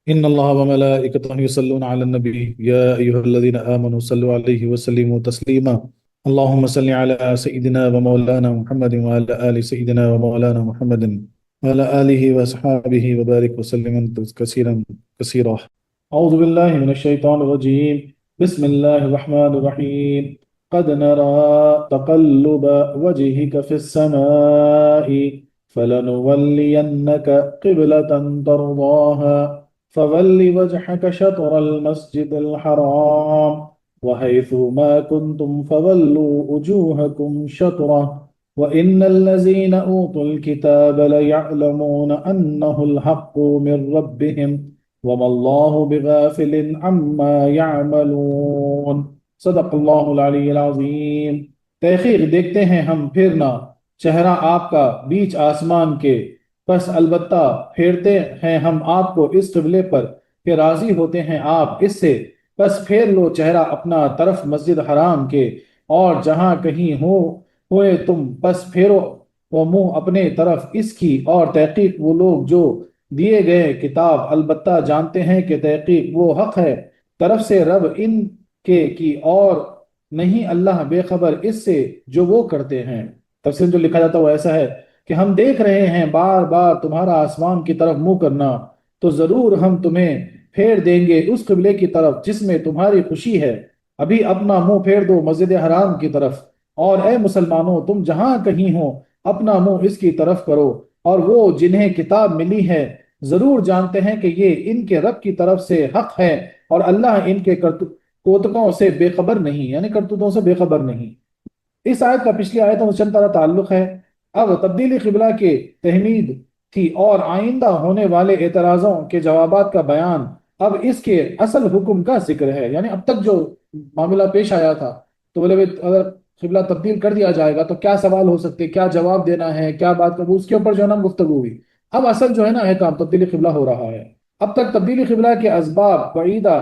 إن الله وملائكته يصلون على النبي يا أيها الذين آمنوا صلوا عليه وسلموا تسليما. اللهم صل على سيدنا ومولانا محمد وعلى آل سيدنا ومولانا محمد وعلى آله وأصحابه وبارك وسلم كثيرا كثيرا. أعوذ بالله من الشيطان الرجيم. بسم الله الرحمن الرحيم. قد نرى تقلب وجهك في السماء فلنولينك قبلة ترضاها فول وجهك شطر المسجد الحرام وحيث ما كنتم فولوا وجوهكم شطرة وإن الذين أوتوا الكتاب ليعلمون أنه الحق من ربهم وما الله بغافل عما يعملون. صدق اللہ العلی العظیم. تحقیق دیکھتے ہیں ہم پھرنا چہرہ آپ کا بیچ آسمان کے، پس البتہ پھیرتے ہیں ہم آپ کو اس قبلے پر کہ راضی ہوتے ہیں آپ اس سے، پس پھیر لو چہرہ اپنا طرف مسجد حرام کے، اور جہاں کہیں ہوئے تم پس پھیرو وہ منہ اپنے طرف اس کی، اور تحقیق وہ لوگ جو دیے گئے کتاب البتہ جانتے ہیں کہ تحقیق وہ حق ہے طرف سے رب ان کے کی، اور نہیں اللہ بے خبر اس سے جو وہ کرتے ہیں۔ تفسیر جو لکھا جاتا ہے وہ ایسا ہے کہ ہم دیکھ رہے ہیں بار بار تمہارا آسمان کی طرف منہ کرنا، تو ضرور ہم تمہیں پھیر دیں گے اس قبلے کی طرف جس میں تمہاری خوشی ہے۔ ابھی اپنا منہ پھیر دو مسجد حرام کی طرف، اور اے مسلمانوں تم جہاں کہیں ہو اپنا منہ اس کی طرف کرو، اور وہ جنہیں کتاب ملی ہے ضرور جانتے ہیں کہ یہ ان کے رب کی طرف سے حق ہے، اور اللہ ان کے کوتکوں سے بے خبر نہیں، یعنی کرتوتوں سے بے خبر نہیں۔ اس آیت کا پچھلی آیتوں سے چند طرح تعلق ہے۔ اب تبدیلی قبلہ کے تحمید تھی اور آئندہ ہونے والے اعتراضوں کے جوابات کا بیان اب اس کے اصل حکم کا ذکر ہے، یعنی اب تک جو معاملہ پیش آیا تھا تو بولے اگر قبلہ تبدیل کر دیا جائے گا تو کیا سوال ہو سکتے، کیا جواب دینا ہے، کیا بات کرو، اس کے اوپر جو ہے نا گفتگو ہوئی۔ اب اصل جو ہے نا احکام تبدیلی قبلہ ہو رہا ہے۔ اب تک تبدیلی قبلہ کے اسباب بعیدہ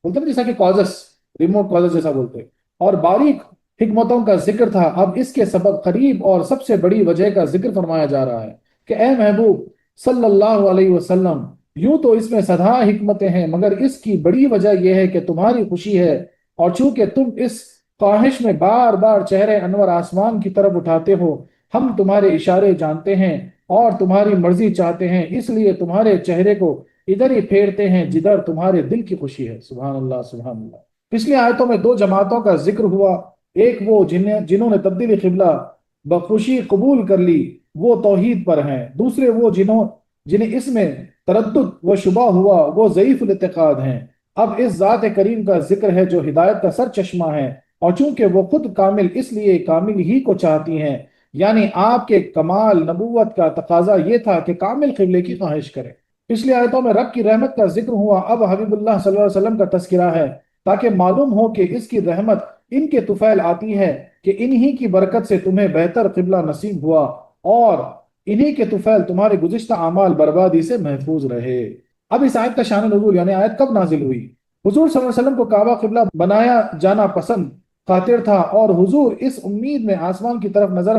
بولتے ہیں جیسا کہ کازس، ریموٹ کازس جیسا بولتے، اور باریک حکمتوں کا ذکر تھا، اب اس کے سبب قریب اور سب سے بڑی وجہ کا ذکر فرمایا جا رہا ہے کہ اے محبوب صلی اللہ علیہ وسلم، یوں تو اس میں سدھا حکمتیں ہیں مگر اس کی بڑی وجہ یہ ہے کہ تمہاری خوشی ہے، اور چونکہ تم اس خواہش میں بار بار چہرے انور آسمان کی طرف اٹھاتے ہو، ہم تمہارے اشارے جانتے ہیں اور تمہاری مرضی چاہتے ہیں، اس لیے تمہارے چہرے کو ادھر ہی پھیرتے ہیں جدھر تمہارے دل کی خوشی ہے۔ سبحان اللہ سبحان اللہ۔ پچھلی آیتوں میں دو جماعتوں کا ذکر ہوا، ایک وہ جنہوں نے تبدیلی قبلہ بخوشی قبول کر لی، وہ توحید پر ہیں، دوسرے وہ جنہیں اس میں تردد و شبہ ہوا، وہ ضعیف الاعتقاد ہیں۔ اب اس ذات کریم کا ذکر ہے جو ہدایت کا سر چشمہ ہے، اور چونکہ وہ خود کامل اس لیے کامل ہی کو چاہتی ہیں، یعنی آپ کے کمال نبوت کا تقاضا یہ تھا کہ کامل قبلے کی خواہش کریں۔ پچھلی آیتوں میں رب کی رحمت کا ذکر ہوا، اب حبیب اللہ صلی اللہ علیہ وسلم کا تذکرہ ہے تاکہ معلوم ہو کہ اس کی رحمت ان کے طفیل آتی ہے کہ انہی کی برکت سے تمہیں بہتر قبلہ نصیب ہوا، اور انہی کے طفیل تمہارے گزشتہ اعمال بربادی سے محفوظ رہے۔ اب اس آیت کا شان نزول یعنی آیت کب نازل ہوئی؟ حضور صلی اللہ علیہ وسلم کو کعبہ قبلہ بنایا جانا پسند خاطر تھا، اور حضور اس امید میں آسمان کی طرف نظر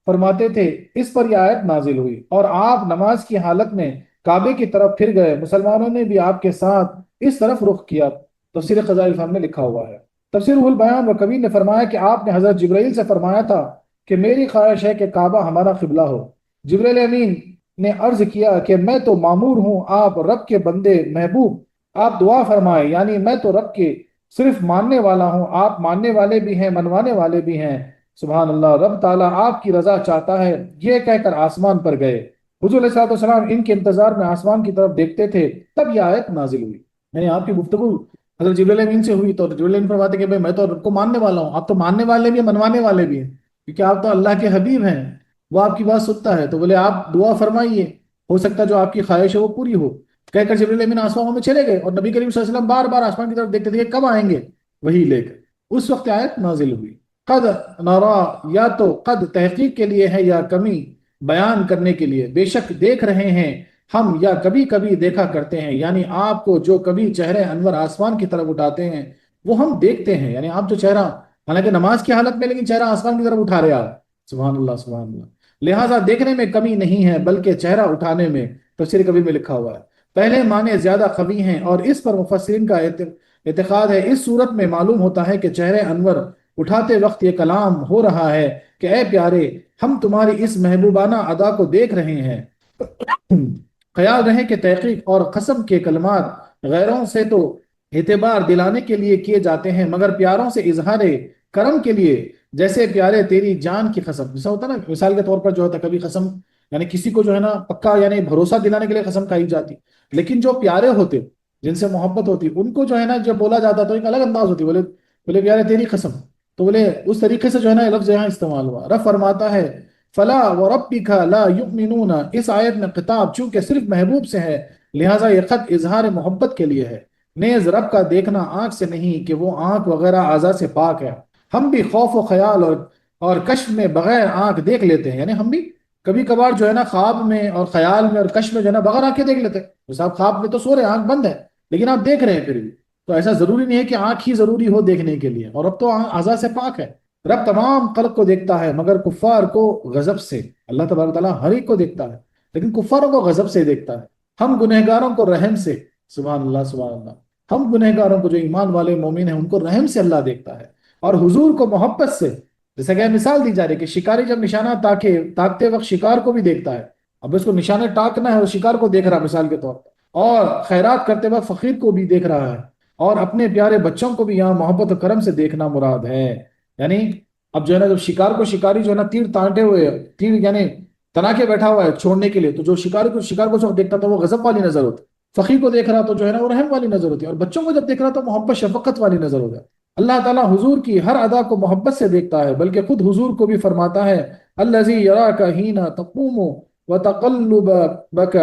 فرماتے تھے، اس پر یہ آیت نازل ہوئی، اور آپ نماز کی حالت میں کعبے کی طرف پھر گئے، مسلمانوں نے بھی آپ کے ساتھ اس طرف رخ کیا۔ تفسیر قضاء الفہم میں لکھا ہوا ہے۔ تفسیر روح البیان و کبیر نے فرمایا کہ آپ نے حضرت جبرائیل سے فرمایا تھا کہ میری خواہش ہے کہ کعبہ ہمارا قبلہ ہو۔ جبرائیل امین نے عرض کیا کہ میں تو مامور ہوں، آپ رب کے بندے محبوب آپ دعا فرمائے، یعنی میں تو رب کے صرف ماننے والا ہوں، آپ ماننے والے بھی ہیں منوانے والے بھی ہیں۔ سبحان اللہ۔ رب تعالیٰ آپ کی رضا چاہتا ہے، یہ کہہ کر آسمان پر گئے۔ حضور علیہ السلام ان کے انتظار میں آسمان کی طرف دیکھتے تھے، تب یہ آیت نازل ہوئی۔ یعنی آپ کی گفتگو حضرت جبرائیل امین سے ہوئی تو جبرائیل امین فرماتے کہ میں تو رب کو ماننے والا ہوں، آپ تو ماننے والے بھی ہیں منوانے والے بھی ہیں، کیونکہ آپ تو اللہ کے حبیب ہیں، وہ آپ کی بات سنتا ہے، تو بولے آپ دعا فرمائیے، ہو سکتا ہے جو آپ کی خواہش ہے وہ پوری ہو۔ کہہ کر جبرائیل امین آسمانوں میں چلے گئے، اور نبی کریم صلی اللہ علیہ وسلم بار بار آسمان کی طرف دیکھتے تھے کہ کب آئیں گے وہی لے کر۔ اس وقت آیت نازل ہوئی۔ قد نرا، یا تو قد تحقیق کے لیے ہے یا کمی بیان کرنے کے لیے، بے شک دیکھ رہے ہیں ہم، یا کبھی کبھی دیکھا کرتے ہیں، یعنی آپ کو جو کبھی چہرے انور آسمان کی طرف اٹھاتے ہیں وہ ہم دیکھتے ہیں، یعنی آپ جو چہرہ حالانکہ نماز کی حالت میں لیکن چہرہ آسمان کی طرف اٹھا رہے آپ۔ سبحان اللہ سبحان اللہ۔ لہٰذا دیکھنے میں کمی نہیں ہے بلکہ چہرہ اٹھانے میں، تفسیر کبیر میں لکھا ہوا ہے۔ پہلے معنی زیادہ قوی ہیں، اور اس پر مفسرین کا اعتقاد ہے۔ اس صورت میں معلوم ہوتا ہے کہ چہرے انور اٹھاتے وقت یہ کلام ہو رہا ہے کہ اے پیارے، ہم تمہاری اس محبوبانہ ادا کو دیکھ رہے ہیں۔ خیال رہے کہ تحقیق اور قسم کے کلمات غیروں سے تو اعتبار دلانے کے لیے کیے جاتے ہیں، مگر پیاروں سے اظہار کرم کے لیے، جیسے پیارے تیری جان کی قسم، جیسا ہوتا ہے نا مثال کے طور پر جو ہوتا ہے کبھی قسم یعنی کسی کو جو ہے نا پکا یعنی بھروسہ دلانے کے لیے قسم کھائی جاتی، لیکن جو پیارے ہوتے جن سے محبت ہوتی ان کو جو ہے نا جب بولا جاتا تو ایک الگ انداز ہوتی، بولے بولے پیارے تیری قسم، تو بولے اس طریقے سے جو ہے نا یہ لفظ یہاں استعمال ہوا۔ رب فرماتا ہے فلا وربک لا یؤمنون، اس آیت میں خطاب چونکہ صرف محبوب سے ہے لہٰذا یہ خط اظہار محبت کے لیے ہے۔ نیز رب کا دیکھنا آنکھ سے نہیں کہ وہ آنکھ وغیرہ اعضاء سے پاک ہے، ہم بھی خوف و خیال اور کشف میں بغیر آنکھ دیکھ لیتے ہیں، یعنی ہم بھی کبھی کبھار جو ہے نا خواب میں اور خیال میں اور کشف میں جو ہے نا بغیر آنکھیں دیکھ لیتے ہیں، صاحب خواب میں تو سو رہے ہیں آنکھ بند ہے لیکن آپ دیکھ رہے ہیں پھر بھی، تو ایسا ضروری نہیں ہے کہ آنکھ ہی ضروری ہو دیکھنے کے لیے، اور اب تو اعضاء سے پاک ہے۔ رب تمام خلق کو دیکھتا ہے مگر کفار کو غضب سے، اللہ تبارک تعالیٰ ہر ایک کو دیکھتا ہے لیکن کفاروں کو غضب سے دیکھتا ہے۔ ہم گنہگاروں کو رحم سے، سبحان اللہ سبحان اللہ، ہم گنہگاروں کو جو ایمان والے مومن ہیں ان کو رحم سے اللہ دیکھتا ہے، اور حضور کو محبت سے، جیسا کہ مثال دی جا رہی ہے کہ شکاری جب نشانہ تاکتے وقت شکار کو بھی دیکھتا ہے، اب اس کو نشانے ٹاکنا ہے وہ شکار کو دیکھ رہا ہے مثال کے طور پر، اور خیرات کرتے وقت فقیر کو بھی دیکھ رہا ہے، اور اپنے پیارے بچوں کو بھی یہاں محبت و کرم سے دیکھنا مراد ہے۔ یعنی اب جو ہے نا جب شکار کو شکاری جو ہے نا تیر تانٹے ہوئے، تیر یعنی تنا کے بیٹھا ہوا ہے چھوڑنے کے لیے، تو جو شکار کو جو دیکھتا تھا وہ غضب والی نظر ہوتی، فقیر کو دیکھ رہا تو جو ہے نا وہ رحم والی نظر ہوتی ہے، اور بچوں کو جب دیکھ رہا تو محبت شفقت والی نظر ہوگا۔ اللہ تعالیٰ حضور کی ہر ادا کو محبت سے دیکھتا ہے، بلکہ خود حضور کو بھی فرماتا ہے الذی یراک حین تقوم وتقلبک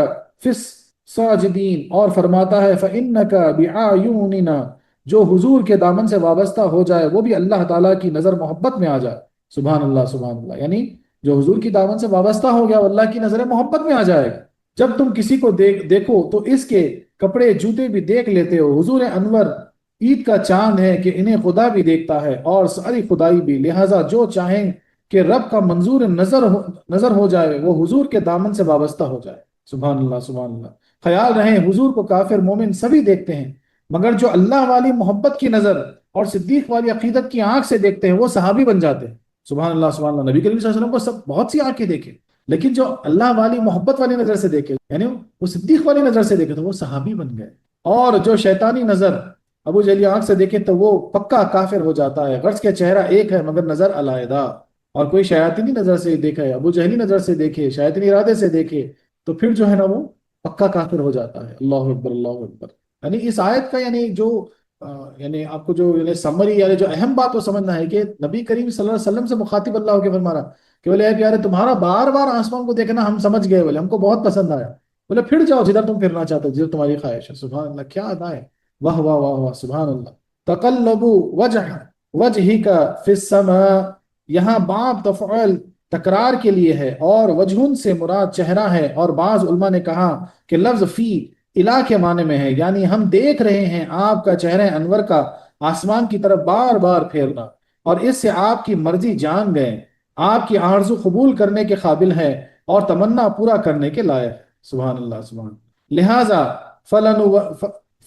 فی الساجدین، اور فرماتا ہے فإنک بأعیوننا، جو حضور کے دامن سے وابستہ ہو جائے وہ بھی اللہ تعالیٰ کی نظر محبت میں آ جائے، سبحان اللہ سبحان اللہ، یعنی جو حضور کی دامن سے وابستہ ہو گیا وہ اللہ کی نظر محبت میں آ جائے گا۔ جب تم کسی کو دیکھو تو اس کے کپڑے جوتے بھی دیکھ لیتے ہو، حضور انور عید کا چاند ہے کہ انہیں خدا بھی دیکھتا ہے اور ساری خدائی بھی، لہٰذا جو چاہیں کہ رب کا منظور نظر ہو جائے وہ حضور کے دامن سے وابستہ ہو جائے، سبحان اللہ سبحان اللہ۔ خیال رہے حضور کو کافر مومن سبھی دیکھتے ہیں، مگر جو اللہ والی محبت کی نظر اور صدیق والی عقیدت کی آنکھ سے دیکھتے ہیں وہ صحابی بن جاتے ہیں، سبحان اللہ سبحان اللہ۔ نبی کریم صلی اللہ علیہ وسلم کو سب بہت سی آنکھیں دیکھے، لیکن جو اللہ والی محبت والی نظر سے دیکھے یعنی وہ صدیق والی نظر سے دیکھے تو وہ صحابی بن گئے، اور جو شیطانی نظر ابو جہل آنکھ سے دیکھے تو وہ پکا کافر ہو جاتا ہے، غرض کے چہرہ ایک ہے مگر نظر علیحدہ، اور کوئی شیاطینی نظر سے دیکھا ہے، ابو جہلی نظر سے دیکھے، شیاطینی ارادے سے دیکھے تو پھر جو ہے نا وہ پکا کافر ہو جاتا ہے۔ اللہ اکبر اللہ اکبر۔ یعنی اس آیت کا یعنی جو یعنی آپ کو جو یعنی سمری یعنی جو اہم بات وہ سمجھنا ہے کہ نبی کریم صلی اللہ علیہ وسلم سے مخاطب اللہ ہو کے فرما رہا کہ بولے اے پیارے تمہارا بار بار آسمان کو دیکھنا ہم سمجھ گئے، بولے ہم کو بہت پسند آیا، بولے پھر جاؤ جدھر تم پھرنا چاہتے ہو جدھر تمہاری خواہش ہے، سبحان اللہ کیا ادا ہے، واہ واہ واہ واہ سبحان اللہ۔ تقلب وجہک فی السماء، یہاں باب تفعل تکرار کے لیے ہے، اور وجہن سے مراد چہرہ ہے، اور بعض علماء نے کہا کہ لفظ فی الہ کے معنی میں ہے، یعنی ہم دیکھ رہے ہیں آپ کا چہرہ انور کا آسمان کی طرف بار بار پھیرنا، اور اس سے آپ کی مرضی جان گئے، آپ کی آرزو قبول کرنے کے قابل ہے اور تمنا پورا کرنے کے لائق ہے، سبحان اللہ سبحان اللہ۔ لہٰذا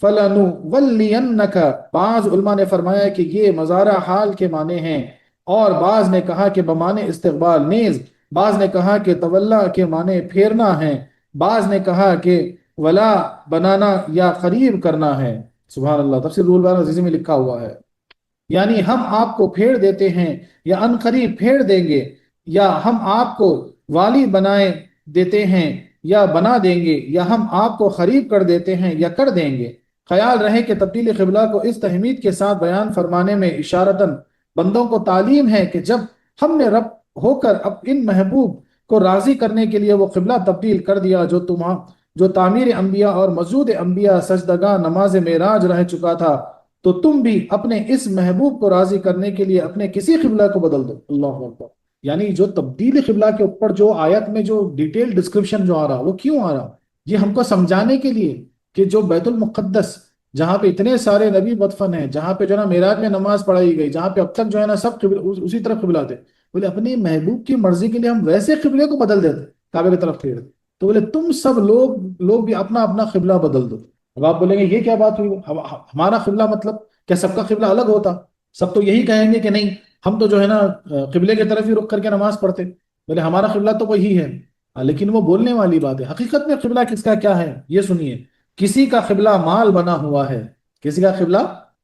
فَلَنُوَلِّيَنَّكَ، بعض علماء نے فرمایا کہ یہ مضارع حال کے معنی ہیں، اور بعض نے کہا کہ بمعنی استقبال، نیز بعض نے کہا کہ تولا کے معنی پھیرنا ہے، بعض نے کہا کہ ولا بنانا یا قریب کرنا ہے، سبحان اللہ۔ تفسیر روح البیان عزیزی میں لکھا ہوا ہے یعنی ہم آپ کو پھیر دیتے ہیں یا ان قریب پھیر دیں گے، یا ہم آپ کو والی بنائے دیتے ہیں یا بنا دیں گے، یا ہم آپ کو قریب کر دیتے ہیں یا کر دیں گے۔ خیال رہے کہ تبدیل قبلہ کو اس تحمید کے ساتھ بیان فرمانے میں اشارتاً بندوں کو تعلیم ہے کہ جب ہم نے رب ہو کر اب ان محبوب کو راضی کرنے کے لیے وہ قبلہ تبدیل کر دیا جو تعمیر انبیاء اور مسجود انبیاء سجدگاہ نماز معراج رہ چکا تھا، تو تم بھی اپنے اس محبوب کو راضی کرنے کے لیے اپنے کسی قبلہ کو بدل دو، اللہ اکبر۔ یعنی جو تبدیل قبلہ کے اوپر جو آیت میں جو ڈیٹیل ڈسکرپشن جو آ رہا وہ کیوں آ رہا؟ یہ ہم کو سمجھانے کے لیے کہ جو بیت المقدس جہاں پہ اتنے سارے نبی مدفن ہیں، جہاں پہ جو ہے نا معراج میں نماز پڑھائی گئی، جہاں پہ اب تک جو ہے نا سب اسی طرف قبلہ تھے، بولے اپنی محبوب کی مرضی کے لیے ہم ویسے قبلے کو بدل دیتے، کعبے کی طرف پھیر دیتے، تو بولے تم سب لوگ بھی اپنا اپنا قبلہ بدل دو. اب آپ بولیں گے یہ کیا بات ہوئی، ہمارا قبلہ مطلب کیا سب کا قبلہ الگ ہوتا؟ سب تو یہی کہیں گے کہ نہیں، ہم تو جو ہے نا قبلے کی طرف ہی رخ کر کے نماز پڑھتے. بولے ہمارا قبلہ تو وہی ہے. لیکن وہ بولنے والی بات ہے. حقیقت میں قبلہ کس کا کیا ہے یہ سنیے. کسی کا قبلہ مال بنا ہوا ہے. کسی کا قبلہ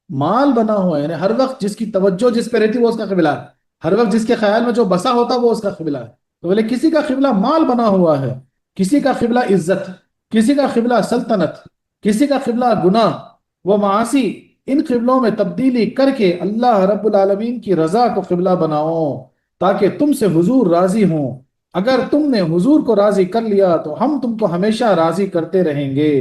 مال بنا ہوا ہے، یعنی ہر وقت جس کی توجہ جس پہ رہتی وہ اس کا قبلہ ہے. ہر وقت جس کے خیال میں جو بسا ہوتا وہ اس کا قبلہ ہے. تو بولے کسی کا قبلہ مال بنا ہوا ہے، کسی کا قبلہ عزت، کسی کا قبلہ سلطنت، کسی کا قبلہ گناہ و معاصی. ان قبلوں میں تبدیلی کر کے اللہ رب العالمین کی رضا کو قبلہ بناؤ تاکہ تم سے حضور راضی ہوں. اگر تم نے حضور کو راضی کر لیا تو ہم تم کو ہمیشہ راضی کرتے رہیں گے.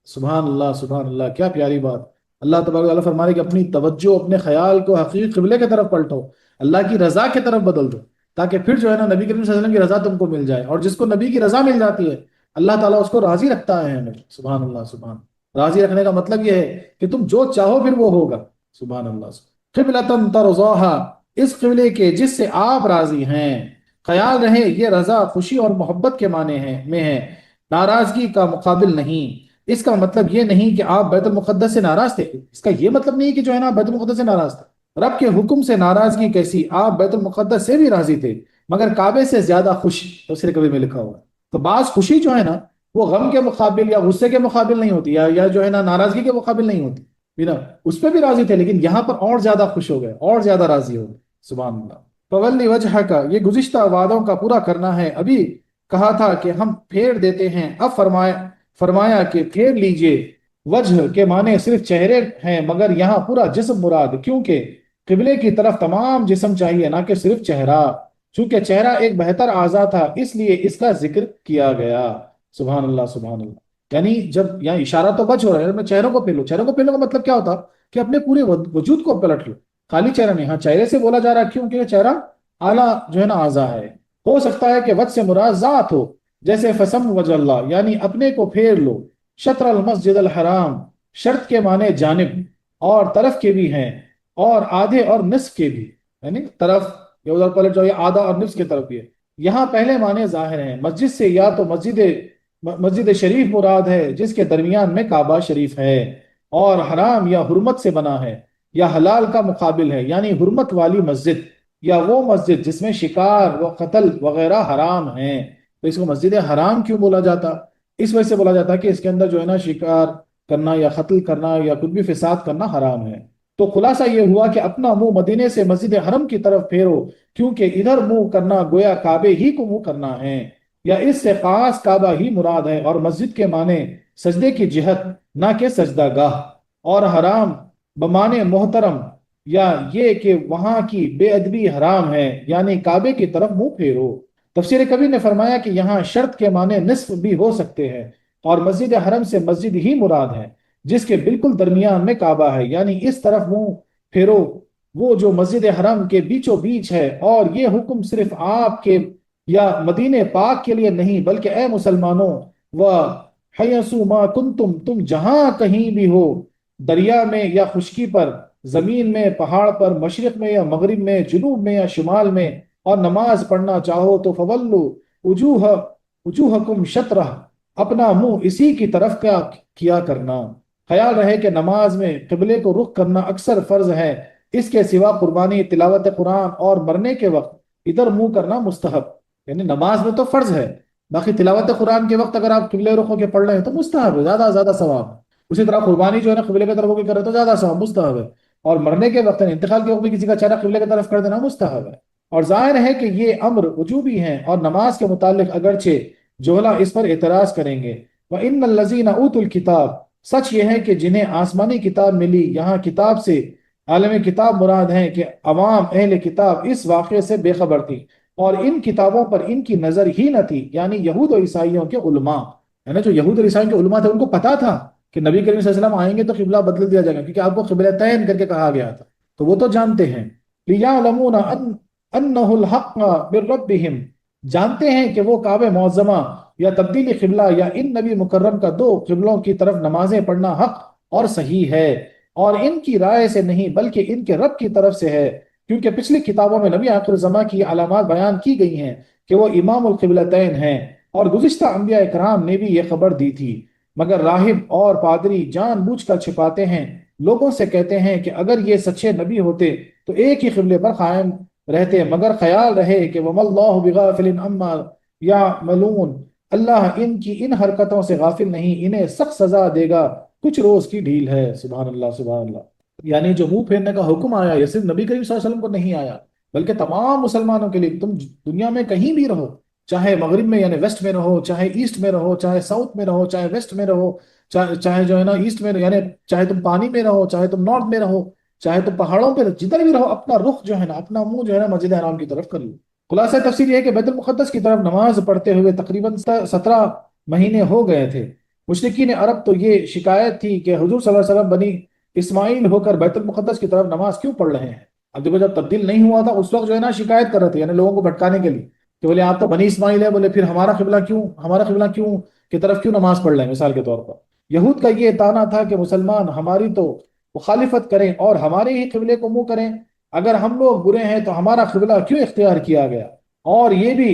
سبحان اللہ سبحان اللہ، کیا پیاری بات. اللہ تبارک و تعالیٰ فرما رہے کہ اپنی توجہ اپنے خیال کو حقیقی قبلے کی طرف پلٹو، اللہ کی رضا کی طرف بدل دو، تاکہ پھر جو ہے نا نبی کریم صلی اللہ علیہ وسلم کی رضا تم کو مل جائے. اور جس کو نبی کی رضا مل جاتی ہے اللہ تعالیٰ اس کو راضی رکھتا ہے ہمیں. سبحان اللہ سبحان. راضی رکھنے کا مطلب یہ ہے کہ تم جو چاہو پھر وہ ہوگا. سبحان اللہ. قبلۃ ترضاھا، اس قبلے کے جس سے آپ راضی ہیں. خیال رہے یہ رضا خوشی اور محبت کے معنی میں ہے، ناراضگی کا مقابل نہیں. اس کا مطلب یہ نہیں کہ آپ بیت المقدس سے ناراض تھے. اس کا یہ مطلب نہیں کہ جو ہے نا بیت المقدس سے ناراض تھے. رب کے حکم سے ناراضگی کیسی، آپ بیت المقدس سے بھی راضی تھے مگر کعبے سے زیادہ خوش. تفسیر کبیر میں لکھا ہوا ہے. تو بعض خوشی جو ہے نا وہ غم کے مقابل یا غصے کے مقابل نہیں ہوتی، یا جو ہے نا ناراضگی کے مقابل نہیں ہوتی. نا اس پہ بھی راضی تھے لیکن یہاں پر اور زیادہ خوش ہو گئے، اور زیادہ راضی ہو گئے. سبحان اللہ. فولی وجہ کا یہ گزشتہ وعدوں کا پورا کرنا ہے. ابھی کہا تھا کہ ہم پھیر دیتے ہیں، اب فرمایا کہ پھیر لیجئے. وجہ کے معنی صرف چہرے ہیں مگر یہاں پورا جسم مراد، کیونکہ قبلے کی طرف تمام جسم چاہیے نہ کہ صرف چہرہ. چونکہ چہرہ ایک بہتر اعضا تھا اس لیے اس کا ذکر کیا گیا. سبحان اللہ سبحان اللہ. یعنی جب یہاں اشارہ تو بچ ہو رہا ہے، میں چہروں کو پھیلو. چہروں کو پھیلنے کا مطلب کیا ہوتا کہ اپنے پورے وجود کو پلٹ لو، خالی چہرہ نہیں. ہاں چہرے سے بولا جا رہا ہے کیونکہ چہرہ اعلیٰ جو ہے نا اعضا ہے. ہو سکتا ہے کہ وجہ سے مراد ذات ہو، جیسے فسم وجہ اللہ، یعنی اپنے کو پھیر لو. شطر المسجد الحرام، شرط کے معنی جانب اور طرف کے بھی ہیں، اور آدھے اور نصف کے بھی. یعنی طرف یہ ادھر پلٹ جاؤ، یہ آدھا اور نصف کی طرف بھی ہے. یہاں پہلے معنی ظاہر ہیں. مسجد سے یا تو مسجد شریف مراد ہے جس کے درمیان میں کعبہ شریف ہے، اور حرام یا حرمت سے بنا ہے، یا حلال کا مقابل ہے یعنی حرمت والی مسجد، یا وہ مسجد جس میں شکار و قتل وغیرہ حرام ہیں. تو اس کو مسجد حرام کیوں بولا جاتا؟ اس وجہ سے بولا جاتا کہ اس کے اندر جو ہے نا شکار کرنا یا قتل کرنا یا کچھ بھی فساد کرنا حرام ہے. تو خلاصہ یہ ہوا کہ اپنا منہ مدینے سے مسجد حرم کی طرف پھیرو، کیونکہ ادھر منہ کرنا گویا کعبے ہی کو منہ کرنا ہے، یا اس سے خاص کعبہ ہی مراد ہے. اور مسجد کے معنی سجدے کی جہت نہ کہ سجدہ گاہ، اور حرام بمعنی محترم، یا یہ کہ وہاں کی بے ادبی حرام ہے یعنی کعبے کی طرف منہ پھیرو. تفسیر کبیر نے فرمایا کہ یہاں شرط کے معنی نصف بھی ہو سکتے ہیں، اور مسجد حرم سے مسجد ہی مراد ہے جس کے بالکل درمیان میں کعبہ ہے، یعنی اس طرف منہ پھیرو وہ جو مسجد حرم کے بیچوں بیچ ہے. اور یہ حکم صرف آپ کے یا مدینہ پاک کے لیے نہیں بلکہ اے مسلمانوں، و حیثو ما کنتم، تم جہاں کہیں بھی ہو، دریا میں یا خشکی پر، زمین میں، پہاڑ پر، مشرق میں یا مغرب میں، جنوب میں یا شمال میں، اور نماز پڑھنا چاہو تو فولو وجوہکم شطرہ، اپنا منہ اسی کی طرف کیا کرنا. خیال رہے کہ نماز میں قبلے کو رخ کرنا اکثر فرض ہے، اس کے سوا قربانی، تلاوت قرآن اور مرنے کے وقت ادھر منہ کرنا مستحب. یعنی نماز میں تو فرض ہے، باقی تلاوت قرآن کے وقت اگر آپ قبلے رخ ہو کے پڑھ رہے ہیں تو مستحب ہے، زیادہ ثواب. اسی طرح قربانی جو ہے نا قبلے کی طرف ہو کے کر رہے ہیں تو زیادہ ثواب، مستحب ہے. اور مرنے کے وقت انتقال کے وقت بھی کسی کا چہرہ قبلے کی طرف کر دینا مستحب ہے. اور ظاہر ہے کہ یہ امر وجوبی ہیں، اور نماز کے متعلق اگرچہ جوہلا اس پر اعتراض کریں گے. وَإِنَّ الَّذِينَ أُوتُوا الْكِتَابَ، سچ یہ ہے کہ جنہیں آسمانی کتاب ملی، یہاں کتاب سے عالم کتاب مراد ہیں کہ عوام اہل کتاب اس واقعے سے بے خبر تھی، اور ان کتابوں پر ان کی نظر ہی نہ تھی. یعنی یہود و عیسائیوں کے علماء، یعنی جو یہود اور عیسائیوں کے علماء تھے ان کو پتا تھا کہ نبی کریم صلی اللہ علیہ وسلم آئیں گے تو قبلہ بدل دیا جائے گا، کیونکہ آپ کو قبلتین کر کے کہا گیا تھا، تو وہ تو جانتے ہیں. لِيَعْلَمُونَ أَنَّهُ الْحَقَّ مِنْ رَبِّهِمْ، جانتے ہیں کہ وہ کعبہ معظمہ یا تبدیلی قبلہ یا ان نبی مکرم کا دو قبلوں کی طرف نمازیں پڑھنا حق اور صحیح ہے، اور ان کی رائے سے نہیں بلکہ ان کے رب کی طرف سے ہے. کیونکہ پچھلی کتابوں میں نبی آخر الزماں کی علامات بیان کی گئی ہیں کہ وہ امام القبلتین ہیں، اور گزشتہ انبیاء اکرام نے بھی یہ خبر دی تھی، مگر راہب اور پادری جان بوجھ کر چھپاتے ہیں، لوگوں سے کہتے ہیں کہ اگر یہ سچے نبی ہوتے تو ایک ہی قبلے پر قائم رہتے، مگر خیال رہے کہ وَمَا اللَّهُ بِغَافِلٍ عَمَّا يَعْمَلُونَ، اللہ ان کی ان حرکتوں سے غافل نہیں، انہیں سخت سزا دے گا، کچھ روز کی ڈھیل ہے۔ سبحان اللہ، سبحان اللہ۔ یعنی جو منہ پھیرنے کا حکم آیا یہ صرف نبی کریم صلی اللہ علیہ وسلم کو نہیں آیا، بلکہ تمام مسلمانوں کے لیے۔ تم دنیا میں کہیں بھی رہو، چاہے مغرب میں یعنی ویسٹ میں رہو، چاہے ایسٹ میں رہو، چاہے ساؤتھ میں رہو، چاہے ویسٹ میں رہو، چاہے جو ہے نا ایسٹ میں یعنی چاہے تم پانی میں رہو، چاہے تم نارتھ میں رہو، چاہے تم پہاڑوں پہ جدھر بھی رہو، اپنا رخ جو ہے نا، اپنا منہ جو ہے نا مسجد حرام کی طرف کر لو۔ خلاصہ تفسیر یہ ہے کہ بیت المقدس کی طرف نماز پڑھتے ہوئے تقریباً 17 مہینے ہو گئے تھے۔ مشرکین عرب تو یہ شکایت تھی کہ حضور صلی اللہ علیہ وسلم بنی اسماعیل ہو کر بیت المقدس کی طرف نماز کیوں پڑھ رہے ہیں؟ اب دیکھو، جب تبدیل نہیں ہوا تھا اس وقت جو ہے نا شکایت کر رہے تھے، یعنی لوگوں کو بھٹکانے کے لیے، کہ بولے آپ تو بنی اسماعیل ہے، بولے پھر ہمارا قبلہ کیوں کی طرف کیوں نماز پڑھ رہے ہیں؟ مثال کے طور پر یہود کا یہ تانا تھا کہ مسلمان ہماری تو مخالفت کریں اور ہمارے ہی قبلے کو منہ کریں، اگر ہم لوگ برے ہیں تو ہمارا قبلہ کیوں اختیار کیا گیا؟ اور یہ بھی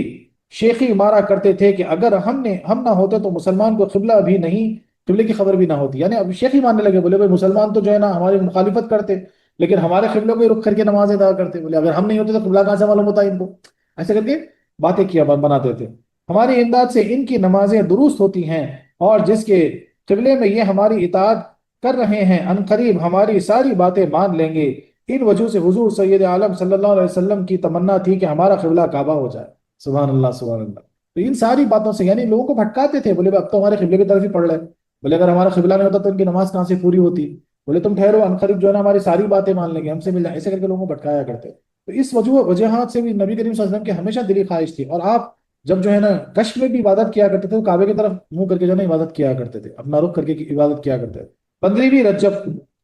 شیخی مارا کرتے تھے کہ اگر ہم نہ ہوتے تو مسلمان کو قبلہ بھی نہیں، قبلے کی خبر بھی نہ ہوتی۔ یعنی اب شیخی ماننے لگے، بولے بھائی مسلمان تو جو ہے نا ہماری مخالفت کرتے لیکن ہمارے قبلوں کو ہی رخ کر کے نماز ادا کرتے، بولے اگر ہم نہیں ہوتے تو قبلہ کہاں سے معلوم ہوتا ان کو؟ ایسے کر کے باتیں کیا بناتے تھے۔ ہماری امداد سے ان کی نمازیں درست ہوتی ہیں، اور جس کے قبلے میں یہ ہماری اطاعت کر رہے ہیں ان قریب ہماری ساری باتیں مان لیں گے۔ ان وجہ سے حضور سید عالم صلی اللہ علیہ وسلم کی تمنا تھی کہ ہمارا قبلہ کعبہ ہو جائے۔ سبحان اللہ، سبحان اللہ۔ تو ان ساری باتوں سے یعنی لوگوں کو بھٹکاتے تھے، بولے اب تو ہمارے قبلے کی طرف ہی پڑھ رہے، بولے اگر ہمارا قبلہ نہیں ہوتا تو ان کی نماز کہاں سے پوری ہوتی؟ بولے تم ٹھہرو، ان قریب جو ہے نا ہماری ساری باتیں مان لیں گے، ہم سے مل جائے، ایسے کر کے لوگوں کو بھٹکایا کرتے۔ تو اس وجوہات سے بھی نبی کریم صلی اللہ علیہ وسلم کی ہمیشہ دلی خواہش تھی، اور آپ جب جو ہے نا کشف میں بھی عبادت کیا کرتے تھے تو کعبے کی طرف منہ کر کے جو ہے نا عبادت کیا کرتے تھے، اپنا رخ کر کے عبادت کیا کرتے تھے۔ 15ویں رجب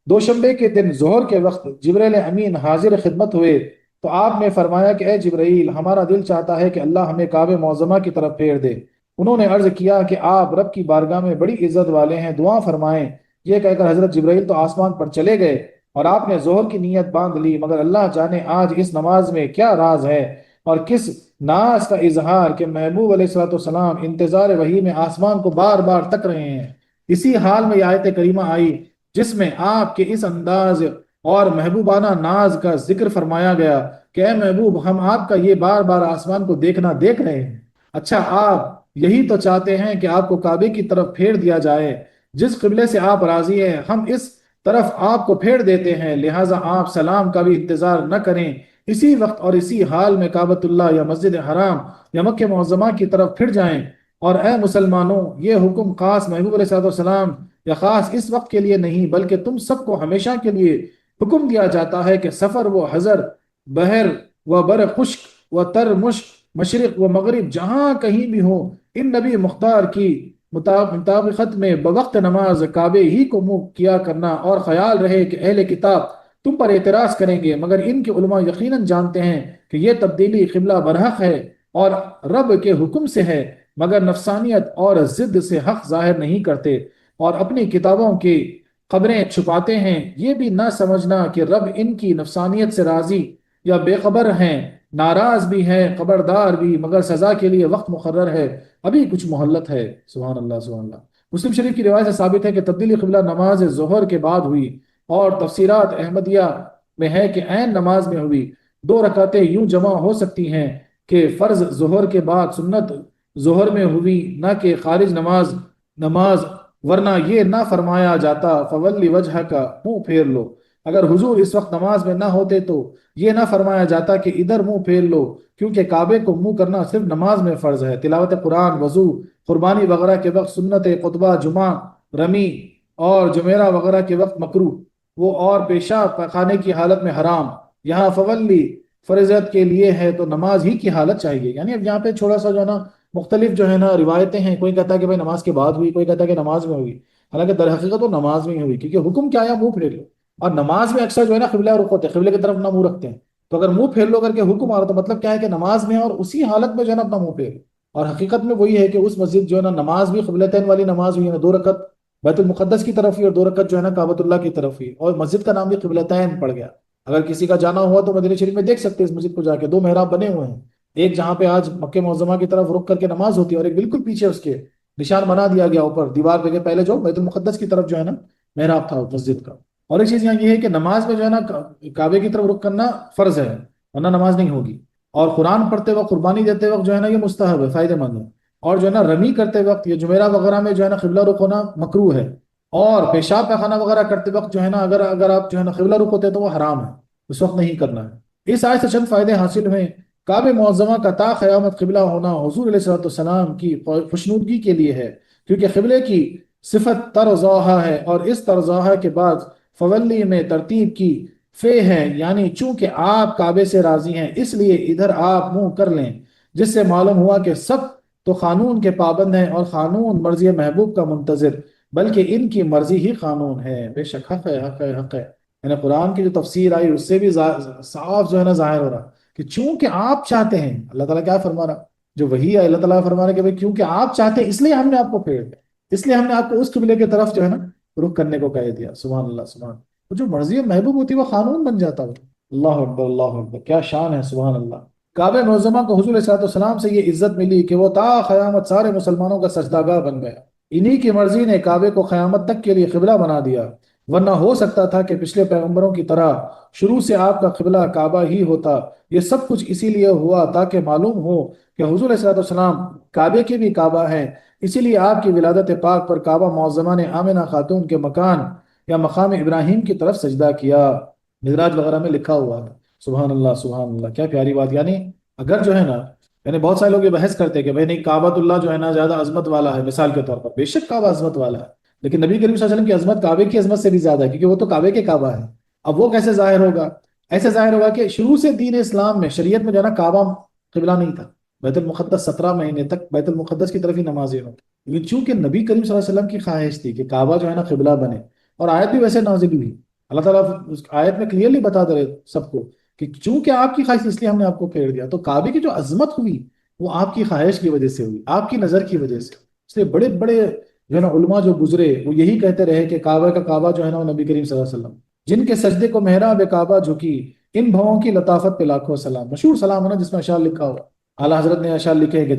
دوشنبے کے دن ظہر کے وقت جبرائیل امین حاضر خدمت ہوئے تو آپ نے فرمایا کہ اے جبرائیل، ہمارا دل چاہتا ہے کہ اللہ ہمیں کعبہ معظمہ کی طرف پھیر دے۔ انہوں نے عرض کیا کہ آپ رب کی بارگاہ میں بڑی عزت والے ہیں، دعا فرمائیں۔ یہ کہہ کر حضرت جبرائیل تو آسمان پر چلے گئے اور آپ نے ظہر کی نیت باندھ لی، مگر اللہ جانے آج اس نماز میں کیا راز ہے اور کس ناز کا اظہار کہ محبوب علیہ الصلوۃ والسلام انتظار وحی میں آسمان کو بار بار تک رہے ہیں۔ اسی حال میں یہ آیت کریمہ آئی جس میں آپ کے اس انداز اور محبوبانہ ناز کا ذکر فرمایا گیا کہ اے محبوب، ہم آپ کا یہ بار بار آسمان کو دیکھنا دیکھ رہے ہیں۔ اچھا، آپ یہی تو چاہتے ہیں کہ آپ کو کعبے کی طرف پھیر دیا جائے، جس قبلے سے آپ راضی ہیں ہم اس طرف آپ کو پھیر دیتے ہیں، لہٰذا آپ سلام کا بھی انتظار نہ کریں، اسی وقت اور اسی حال میں کعبۃ اللہ یا مسجد حرام یا مکہ معظمہ کی طرف پھر جائیں۔ اور اے مسلمانوں، یہ حکم خاص محبوب علیہ السلام یا خاص اس وقت کے لیے نہیں بلکہ تم سب کو ہمیشہ کے لیے حکم دیا جاتا ہے کہ سفر و حضر، بحر و بر خشک و تر مشک، مشرق و مغرب، جہاں کہیں بھی ہو، ان نبی مختار کی مطابقت میں بوقت نماز کعبے ہی کو منہ کیا کرنا، اور خیال رہے کہ اہل کتاب تم پر اعتراض کریں گے، مگر ان کے علماء یقیناً جانتے ہیں کہ یہ تبدیلی قبلہ برحق ہے اور رب کے حکم سے ہے، مگر نفسانیت اور ضد سے حق ظاہر نہیں کرتے اور اپنی کتابوں کی خبریں چھپاتے ہیں۔ یہ بھی نہ سمجھنا کہ رب ان کی نفسانیت سے راضی یا بے خبر ہیں، ناراض بھی ہیں، خبردار بھی، مگر سزا کے لیے وقت مقرر ہے، ابھی کچھ مہلت ہے۔ سبحان اللہ، سبحان اللہ۔ مسلم شریف کی روایت سے ثابت ہے کہ تبدیلی قبلہ نماز ظہر کے بعد ہوئی، اور تفسیرات احمدیہ میں ہے کہ عین نماز میں ہوئی۔ 2 رکعتیں یوں جمع ہو سکتی ہیں کہ فرض ظہر کے بعد سنت ظہر میں ہوئی، نہ کہ خارج نماز، ورنہ یہ نہ فرمایا جاتا فولی وجہ کا، منہ پھیر لو۔ اگر حضور اس وقت نماز میں نہ ہوتے تو یہ نہ فرمایا جاتا کہ ادھر منہ پھیر لو، کیونکہ کعبے کو منہ کرنا صرف نماز میں فرض ہے۔ تلاوت قرآن، وضو، قربانی وغیرہ کے وقت سنت، خطبہ جمعہ، رمی اور جمیرہ وغیرہ کے وقت مکروہ، وہ اور پیشاب پخانے کی حالت میں حرام۔ یہاں فولی فرضیت کے لیے ہے تو نماز ہی کی حالت چاہیے۔ یعنی اب یہاں پہ تھوڑا سا جو ہے نا مختلف جو ہے نا روایتیں ہیں، کوئی کہتا ہے کہ بھائی نماز کے بعد ہوئی، کوئی کہتا ہے کہ نماز میں ہوئی، حالانکہ در حقیقت وہ نماز میں ہی ہوئی، کیونکہ حکم کیا ہے؟ منہ پھیر لو۔ اور نماز میں اکثر جو ہے نا قبلہ رخ ہوتے ہیں، قبلے کی طرف نہ منہ رکھتے ہیں، تو اگر منہ پھیر لو کر کے حکم آ رہا تو مطلب کیا ہے کہ نماز میں ہے، اور اسی حالت میں جو ہے نا اپنا منہ پھیر لو۔ اور حقیقت میں وہی ہے کہ اس مسجد جو ہے نا نماز بھی قبلتین والی نماز ہوئی ہے، 2 رکعت بیت المقدس کی طرف ہوئی اور 2 رکعت جو ہے نا کعبۃ اللہ کی طرف ہوئی، اور مسجد کا نام بھی قبلتین پڑ گیا۔ اگر کسی کا جانا ہوا تو مدینہ شریف میں دیکھ سکتے ہیں، اس مسجد کو جا کے 2 محراب بنے ہوئے ہیں، ایک جہاں پہ آج مکہ معظمہ کی طرف رخ کر کے نماز ہوتی ہے، اور ایک بالکل پیچھے اس کے نشان بنا دیا گیا اوپر دیوار پہ کہ پہلے جو بیت المقدس کی طرف جو ہے نا محراب تھا مسجد کا۔ اور ایک چیز یہاں یہ ہے کہ نماز میں جو ہے نا کعبے کی طرف رخ کرنا فرض ہے، ورنہ نماز نہیں ہوگی۔ اور قرآن پڑھتے وقت، قربانی دیتے وقت جو ہے نا یہ مستحب ہے، فائدہ مند ہے۔ اور جو ہے نا رمی کرتے وقت، یہ جمیرہ وغیرہ میں جو ہے نا قبلہ رخ ہونا مکروہ ہے۔ اور پیشاب پیخانہ وغیرہ کرتے وقت جو ہے نا اگر آپ جو ہے نا قبلہ رخ ہوتے ہیں تو وہ حرام ہے، اس وقت نہیں کرنا ہے۔ اس آیت سے چند فائدے حاصل ہوئے۔ کعبہ معظمہ کا تا قیامت قبلہ ہونا حضور علیہ الصلوۃ والسلام کی خوشنودگی کے لیے ہے، کیونکہ قبلے کی صفت ترضاہا ہے، اور اس ترضاہا کے بعد فولی میں ترتیب کی فے ہے، یعنی چونکہ آپ کعبے سے راضی ہیں اس لیے ادھر آپ منہ کر لیں، جس سے معلوم ہوا کہ سب تو قانون کے پابند ہیں، اور قانون مرضی محبوب کا منتظر، بلکہ ان کی مرضی ہی قانون ہے۔ بے شک حق ہے، حق ہے، حق ہے۔ یعنی قرآن کی جو تفسیر آئی اس سے بھی صاف جو ہے نا ظاہر ہو رہا کہ چونکہ آپ چاہتے ہیں، اللہ تعالیٰ کیا فرما رہا، جو وہی ہے اللہ تعالیٰ فرما رہا کہ بھئی کیونکہ آپ چاہتے ہیں اس لیے ہم نے آپ کو پھیر دیا، اس لیے ہم نے آپ کو اس قبلے کی طرف جو ہے نا رخ کرنے کو کہہ دیا۔ سبحان اللہ، سبحان اللہ۔ تو جو مرضی محبوب ہوتی ہے وہ قانون بن جاتا ہے۔ اللہ اکبر، اللہ اکبر، کیا شان ہے، سبحان اللہ۔ کعبہ معظمہ کو حضور صلی اللہ علیہ وسلم سے یہ عزت ملی کہ وہ تا قیامت سارے مسلمانوں کا سجدہ گاہ بن گیا۔ انہی کی مرضی نے کعبے کو قیامت تک کے لیے قبلہ بنا دیا، ورنہ ہو سکتا تھا کہ پچھلے پیغمبروں کی طرح شروع سے آپ کا قبلہ کعبہ ہی ہوتا۔ یہ سب کچھ اسی لیے ہوا تاکہ معلوم ہو کہ حضور صلی اللہ علیہ وسلم کعبے کے بھی کعبہ ہیں، اسی لیے آپ کی ولادت پاک پر کعبہ معظمہ نے آمنہ خاتون کے مکان یا مقام ابراہیم کی طرف سجدہ کیا، معراج وغیرہ میں لکھا ہوا ہے۔ سبحان اللہ، سبحان اللہ، کیا پیاری بات۔ یعنی اگر جو ہے نا، یعنی بہت سارے لوگ یہ بحث کرتے ہیں کہ بھئی نہیں کعبۃ اللہ جو ہے نا زیادہ عظمت والا ہے، مثال کے طور پر بے شک کعبہ عظمت والا ہے، لیکن نبی کریم صلی اللہ علیہ وسلم کی عظمت کعبے کی عظمت سے بھی زیادہ ہے، کیونکہ وہ تو کعبے کے کعبہ ہے۔ اب وہ کیسے ظاہر ہوگا؟ ایسے ظاہر ہوگا کہ شروع سے دین اسلام میں، شریعت میں جو ہے نا کعبہ قبلہ نہیں تھا، بیت المقدس 17 مہینے تک بیت المقدس کی طرف ہی نمازیں ہوں، لیکن چونکہ نبی کریم صلی اللہ علیہ وسلم کی خواہش تھی کہ کعبہ جو ہے نا قبلہ بنے، اور آیت بھی ویسے نازل ہوئی، اللہ تعالیٰ اس آیت میں کلیئرلی بتا دے رہے سب کو کہ چونکہ آپ کی خواہش اس لیے ہم نے آپ کو پھیر دیا۔ تو کعبے کی جو عظمت ہوئی وہ آپ کی خواہش کی وجہ سے ہوئی، آپ کی نظر کی وجہ سے۔ اس لیے بڑے بڑے جو ہے نا علماء جو گزرے وہ یہی کہتے رہے کہ کعبہ کا کعبہ جو ہے نا وہ نبی کریم صلی اللہ علیہ وسلم، جن کے سجدے کو محراب کعبہ جھکی، ان بھووں کی لطافت پہ لاکھوں سلام۔ مشہور سلام ہے نا جس میں اشعار لکھا ہوا، اعلیٰ حضرت نے اشعار لکھے ہیں کہ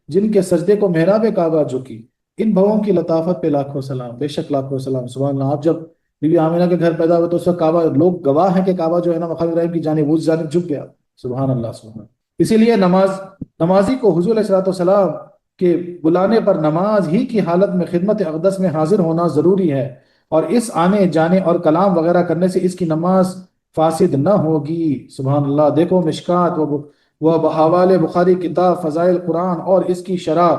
جن کے سجدے کو محراب کعبہ جھکی، ان بھووں کی لطافت پہ لاکھوں سلام، بے شک لاکھوں سلام۔ سبحان اللہ۔ آپ جب بی بی آمینہ کے گھر پیدا ہوئے تو اس وقت کعبہ، لوگ گواہ ہیں کہ کعبہ جو ہے نا مقام ابراہیم کی جانب، اس جانب جھک گیا۔ سبحان اللہ، سبحان اللہ۔ اسی لیے نمازی کو حضور علیہ السلام کے بلانے پر نماز ہی کی حالت میں خدمت اقدس میں حاضر ہونا ضروری ہے، اور اس آنے جانے اور کلام وغیرہ کرنے سے اس کی نماز فاسد نہ ہوگی۔ سبحان اللہ۔ دیکھو مشکات وہ بحوالِ بخاری کتاب فضائل قرآن اور اس کی شرح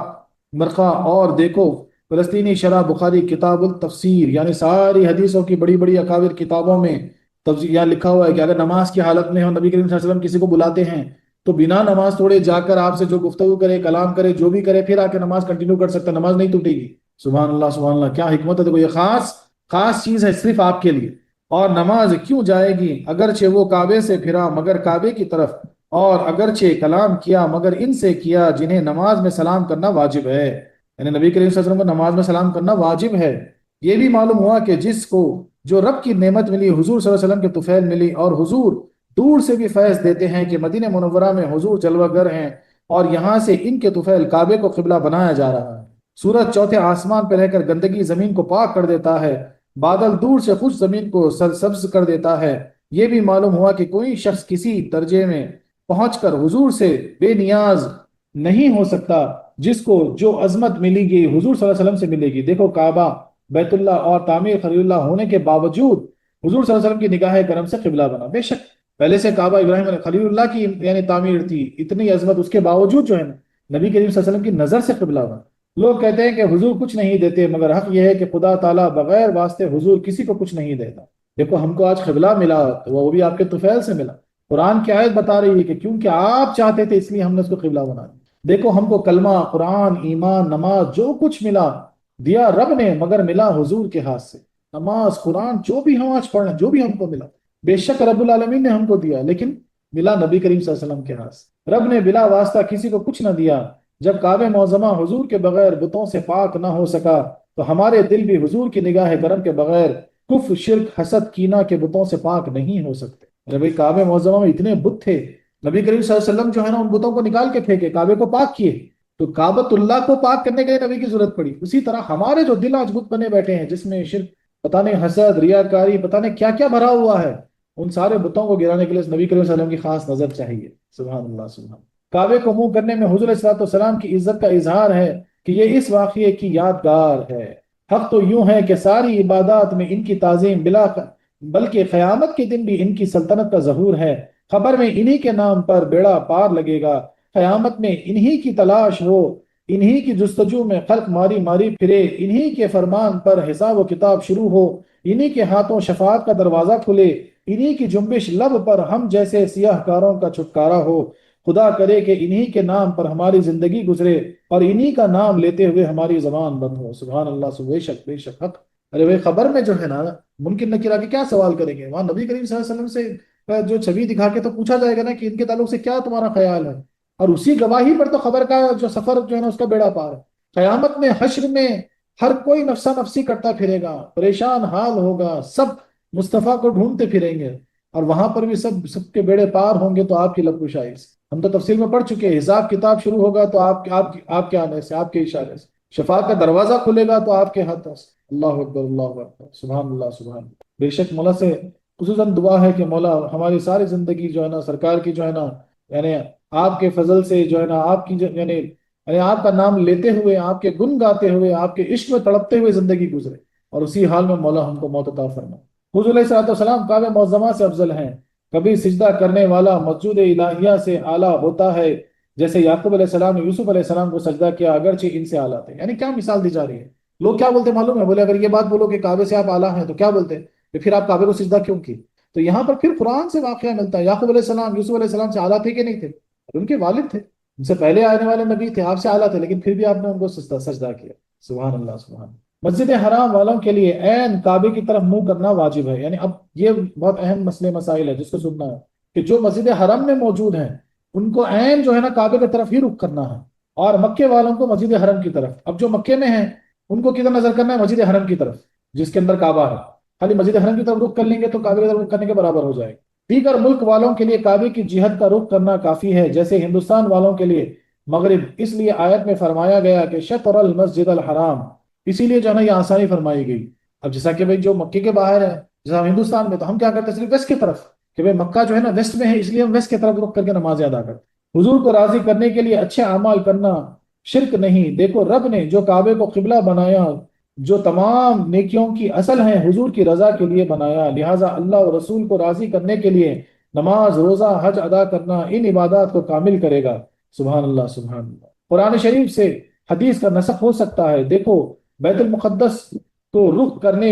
مرقہ، اور دیکھو فلسطینی شرح بخاری کتاب التفسیر، یعنی ساری حدیثوں کی بڑی بڑی اکابر کتابوں میں یہاں لکھا ہوا ہے کہ اگر نماز کی حالت میں ہو، نبی کریم صلی اللہ علیہ وسلم کسی کو بلاتے ہیں تو بنا نماز توڑے جا کر آپ سے جو گفتگو کرے، کلام کرے، جو بھی کرے، پھر آ کے نماز کنٹینیو کر سکتا، نماز نہیں ٹوٹے گی۔ سبحان اللہ، سبحان اللہ، کیا حکمت ہے۔ دیکھو یہ خاص چیز ہے صرف آپ کے لیے۔ اور نماز کیوں جائے گی اگرچہ وہ کعبے سے پھرا مگر کعبے کی طرف، اور اگرچہ کلام کیا مگر ان سے کیا جنہیں نماز میں سلام کرنا واجب ہے۔ یعنی نبی کریم صلی اللہ علیہ وسلم کو نماز میں سلام کرنا واجب ہے۔ یہ بھی معلوم ہوا کہ جس کو جو رب کی نعمت ملی، حضور صلی اللہ علیہ وسلم کے طفیل ملی، اور حضور دور سے بھی فیض دیتے ہیں کہ مدینہ منورہ میں حضور جلوہ گر ہیں، اور یہاں سے ان کے طفیل کعبے کو قبلہ بنایا جا رہا ہے۔ سورج چوتھے آسمان پہ رہ کر گندگی زمین کو پاک کر دیتا ہے، بادل دور سے خشک زمین کو سرسبز کر دیتا ہے۔ یہ بھی معلوم ہوا کہ کوئی شخص کسی درجے میں پہنچ کر حضور سے بے نیاز نہیں ہو سکتا جس کو جو عظمت ملی گی حضور صلی اللہ علیہ وسلم سے ملے گی۔ دیکھو کعبہ، بیت اللہ اور تعمیر خلیل اللہ ہونے کے باوجود حضور صلی اللہ علیہ وسلم کی نگاہ کرم سے قبلہ بنا۔ بے شک پہلے سے کعبہ ابراہیم علیہ خلیل اللہ کی یعنی تعمیر تھی، اتنی عظمت، اس کے باوجود جو ہے نا نبی کریم صلی اللہ علیہ وسلم کی نظر سے قبلہ بنا۔ لوگ کہتے ہیں کہ حضور کچھ نہیں دیتے، مگر حق یہ ہے کہ خدا تعالیٰ بغیر واسطے حضور کسی کو کچھ نہیں دیتا۔ دیکھو ہم کو آج قبلہ ملا تو وہ بھی آپ کے طفیل سے ملا۔ قرآن کی آیت بتا رہی ہے کہ کیونکہ آپ چاہتے تھے اس لیے ہم نے اس کو قبلہ بنا دیا۔ دیکھو ہم کو کلمہ، قرآن، ایمان، نماز جو کچھ ملا دیا رب نے، مگر ملا حضور کے ہاتھ سے۔ نماز، قرآن جو بھی ہم آج پڑھ رہے ہیں، جو بھی ہم کو ملا، بے شک رب العالمین نے ہم کو دیا، لیکن ملا نبی کریم صلی اللہ علیہ وسلم کے ہاتھ سے۔ رب نے بلا واسطہ کسی کو کچھ نہ دیا۔ جب کعبہ معظمہ حضور کے بغیر بتوں سے پاک نہ ہو سکا تو ہمارے دل بھی حضور کی نگاہ کرم کے بغیر کفر، شرک، حسد، کینہ کے بتوں سے پاک نہیں ہو سکتے۔ ارے بھائی کعبہ معظمہ میں اتنے بت تھے، نبی کریم صلی اللہ علیہ وسلم جو ہے نا ان بتوں کو نکال کے پھینکے، کعبے کو پاک کیے، تو کعبۃ اللہ کو پاک کرنے کے لیے نبی کی ضرورت پڑی۔ اسی طرح ہمارے جو دل آج بت بنے بیٹھے ہیں جس میں شرک، پتہ نہیں حسد، ریاکاری، پتہ نہیں کیا کیا بھرا ہوا ہے، ان سارے بتوں کو گرانے کے لیے نبی کریم صلی اللہ علیہ وسلم کی خاص نظر چاہیے۔ سبحان اللہ سبحان اللہ۔ کعبے کو منہ کرنے میں حضور صلی اللہ علیہ وسلم کی عزت کا اظہار ہے کہ یہ اس واقعے کی یادگار ہے۔ حق تو یوں ہے کہ ساری عبادات میں ان کی تعظیم بلا، بلکہ قیامت کے دن بھی ان کی سلطنت کا ظہور ہے۔ خبر میں انہی کے نام پر بیڑا پار لگے گا، قیامت میں انہی کی تلاش ہو، انہی کی جستجو میں خلق ماری ماری پھرے، انہی کے فرمان پر حساب و کتاب شروع ہو، انہی کے ہاتھوں شفاعت کا دروازہ کھلے، انہی کی جنبش لب پر ہم جیسے سیاہ کاروں کا چھٹکارا ہو۔ خدا کرے کہ انہی کے نام پر ہماری زندگی گزرے اور انہی کا نام لیتے ہوئے ہماری زبان بند ہو۔ سبحان اللہ، بے شک بے شک حق۔ ارے بھائی خبر میں جو ہے نا ممکن نکیر کے کیا سوال کریں گے، وہاں نبی کریم صلی اللہ علیہ وسلم سے جو چھوی دکھا کے تو پوچھا جائے گا نا کہ ان کے تعلق سے کیا تمہارا خیال ہے، اور اسی گواہی پر تو خبر کا جو سفر جو ہے نا اس کا بیڑا پار ہے۔ قیامت میں حشر میں ہر کوئی نفسا نفسی کرتا پھرے گا، پریشان حال ہوگا، سب مصطفیٰ کو ڈھونڈتے پھریں گے، اور وہاں پر بھی سب کے بیڑے پار ہوں گے تو آپ کی لب کشائی سے۔ ہم تو تفسیر میں پڑھ چکے ہیں، حساب کتاب شروع ہوگا تو آپ کے آنے سے، آپ کے اشارے سے، شفاعت کا دروازہ کھلے گا تو آپ کے ہاتھوں سے۔ اللہ اکبر اللہ اکبر، سبحان اللہ سبحان اللہ۔ بے شک مولا سے خصوصاً دعا ہے کہ مولا ہماری ساری زندگی جو ہے نا سرکار کی جو ہے نا، یعنی آپ کے فضل سے جو ہے نا، آپ کی یعنی آپ کا نام لیتے ہوئے، آپ کے گن گاتے ہوئے، آپ کے عشق میں تڑپتے ہوئے زندگی گزرے، اور اسی حال میں مولا ہم کو موت عطا فرما۔ حضور علیہ الصلوۃ والسلام کعبہ معظمہ سے افضل ہیں۔ کبھی سجدہ کرنے والا مسجود الہیہ سے اعلیٰ ہوتا ہے، جیسے یعقوب علیہ السلام نے یوسف علیہ السلام کو سجدہ کیا اگرچہ ان سے اعلیٰ تھے۔ یعنی کیا مثال دی جا رہی ہے؟ لوگ کیا بولتے ہیں معلوم ہے؟ بولے اگر یہ بات بولو کہ کعبے سے آپ اعلیٰ ہیں تو کیا بولتے ہیں کہ پھر آپ کعبے کو سجدہ کیوں کی؟ تو یہاں پر پھر قرآن سے واقعہ ملتا ہے، یعقوب علیہ السلام یوسف علیہ السلام سے اعلیٰ تھے کہ نہیں تھے؟ اور ان کے والد تھے، ان سے پہلے آنے والے نبی تھے، آپ سے اعلیٰ تھے، لیکن پھر بھی آپ نے ان کو سجدہ کیا۔ سبحان اللہ سبحان اللہ۔ مسجد حرام والوں کے لیے عین کعبے کی طرف منہ کرنا واجب ہے۔ یعنی اب یہ بہت اہم مسئلے مسائل ہے جس کو سننا ہے کہ جو مسجد حرم میں موجود ہیں ان کو عین جو ہے نا کعبے کی طرف ہی رخ کرنا ہے، اور مکے والوں کو مسجد حرم کی طرف۔ اب جو مکے میں ہیں ان کو کدھر نظر کرنا ہے؟ مسجد حرم کی طرف جس کے اندر کعبہ ہے، خالی مسجد حرم کی طرف رخ کر لیں گے تو کعبے کی طرف رخ کرنے کے برابر ہو جائے گا۔ دیگر ملک والوں کے لیے کعبے کی جہت کا رخ کرنا کافی ہے، جیسے ہندوستان والوں کے لیے مغرب۔ اس لیے آیت میں فرمایا گیا کہ شطر المسجد الحرام، اسی لیے جو ہے نا یہ آسانی فرمائی گئی۔ اب جیسا کہ بھائی جو مکے کے باہر ہے، جیسا ہم ہندوستان میں، تو ہم کیا کرتے ہیں؟ صرف ویسٹ کی طرف، کہ بھائی مکہ جو ہے نا ویسٹ میں ہے، اس لیے ہم ویسٹ کی طرف رخ کر کے نمازیں ادا کرتے۔ حضور کو راضی کرنے کے لیے اچھے اعمال کرنا شرک نہیں۔ دیکھو رب نے جو کعبے کو قبلہ بنایا، جو تمام نیکیوں کی اصل ہیں، حضور کی رضا کے لیے بنایا، لہٰذا اللہ اور رسول کو راضی کرنے کے لیے نماز، روزہ، حج ادا کرنا ان عبادات کو کامل کرے گا۔ سبحان اللہ سبحان اللہ۔ قرآن شریف سے حدیث کا نسخ ہو سکتا ہے۔ دیکھو بیت المقدس کو رخ کرنے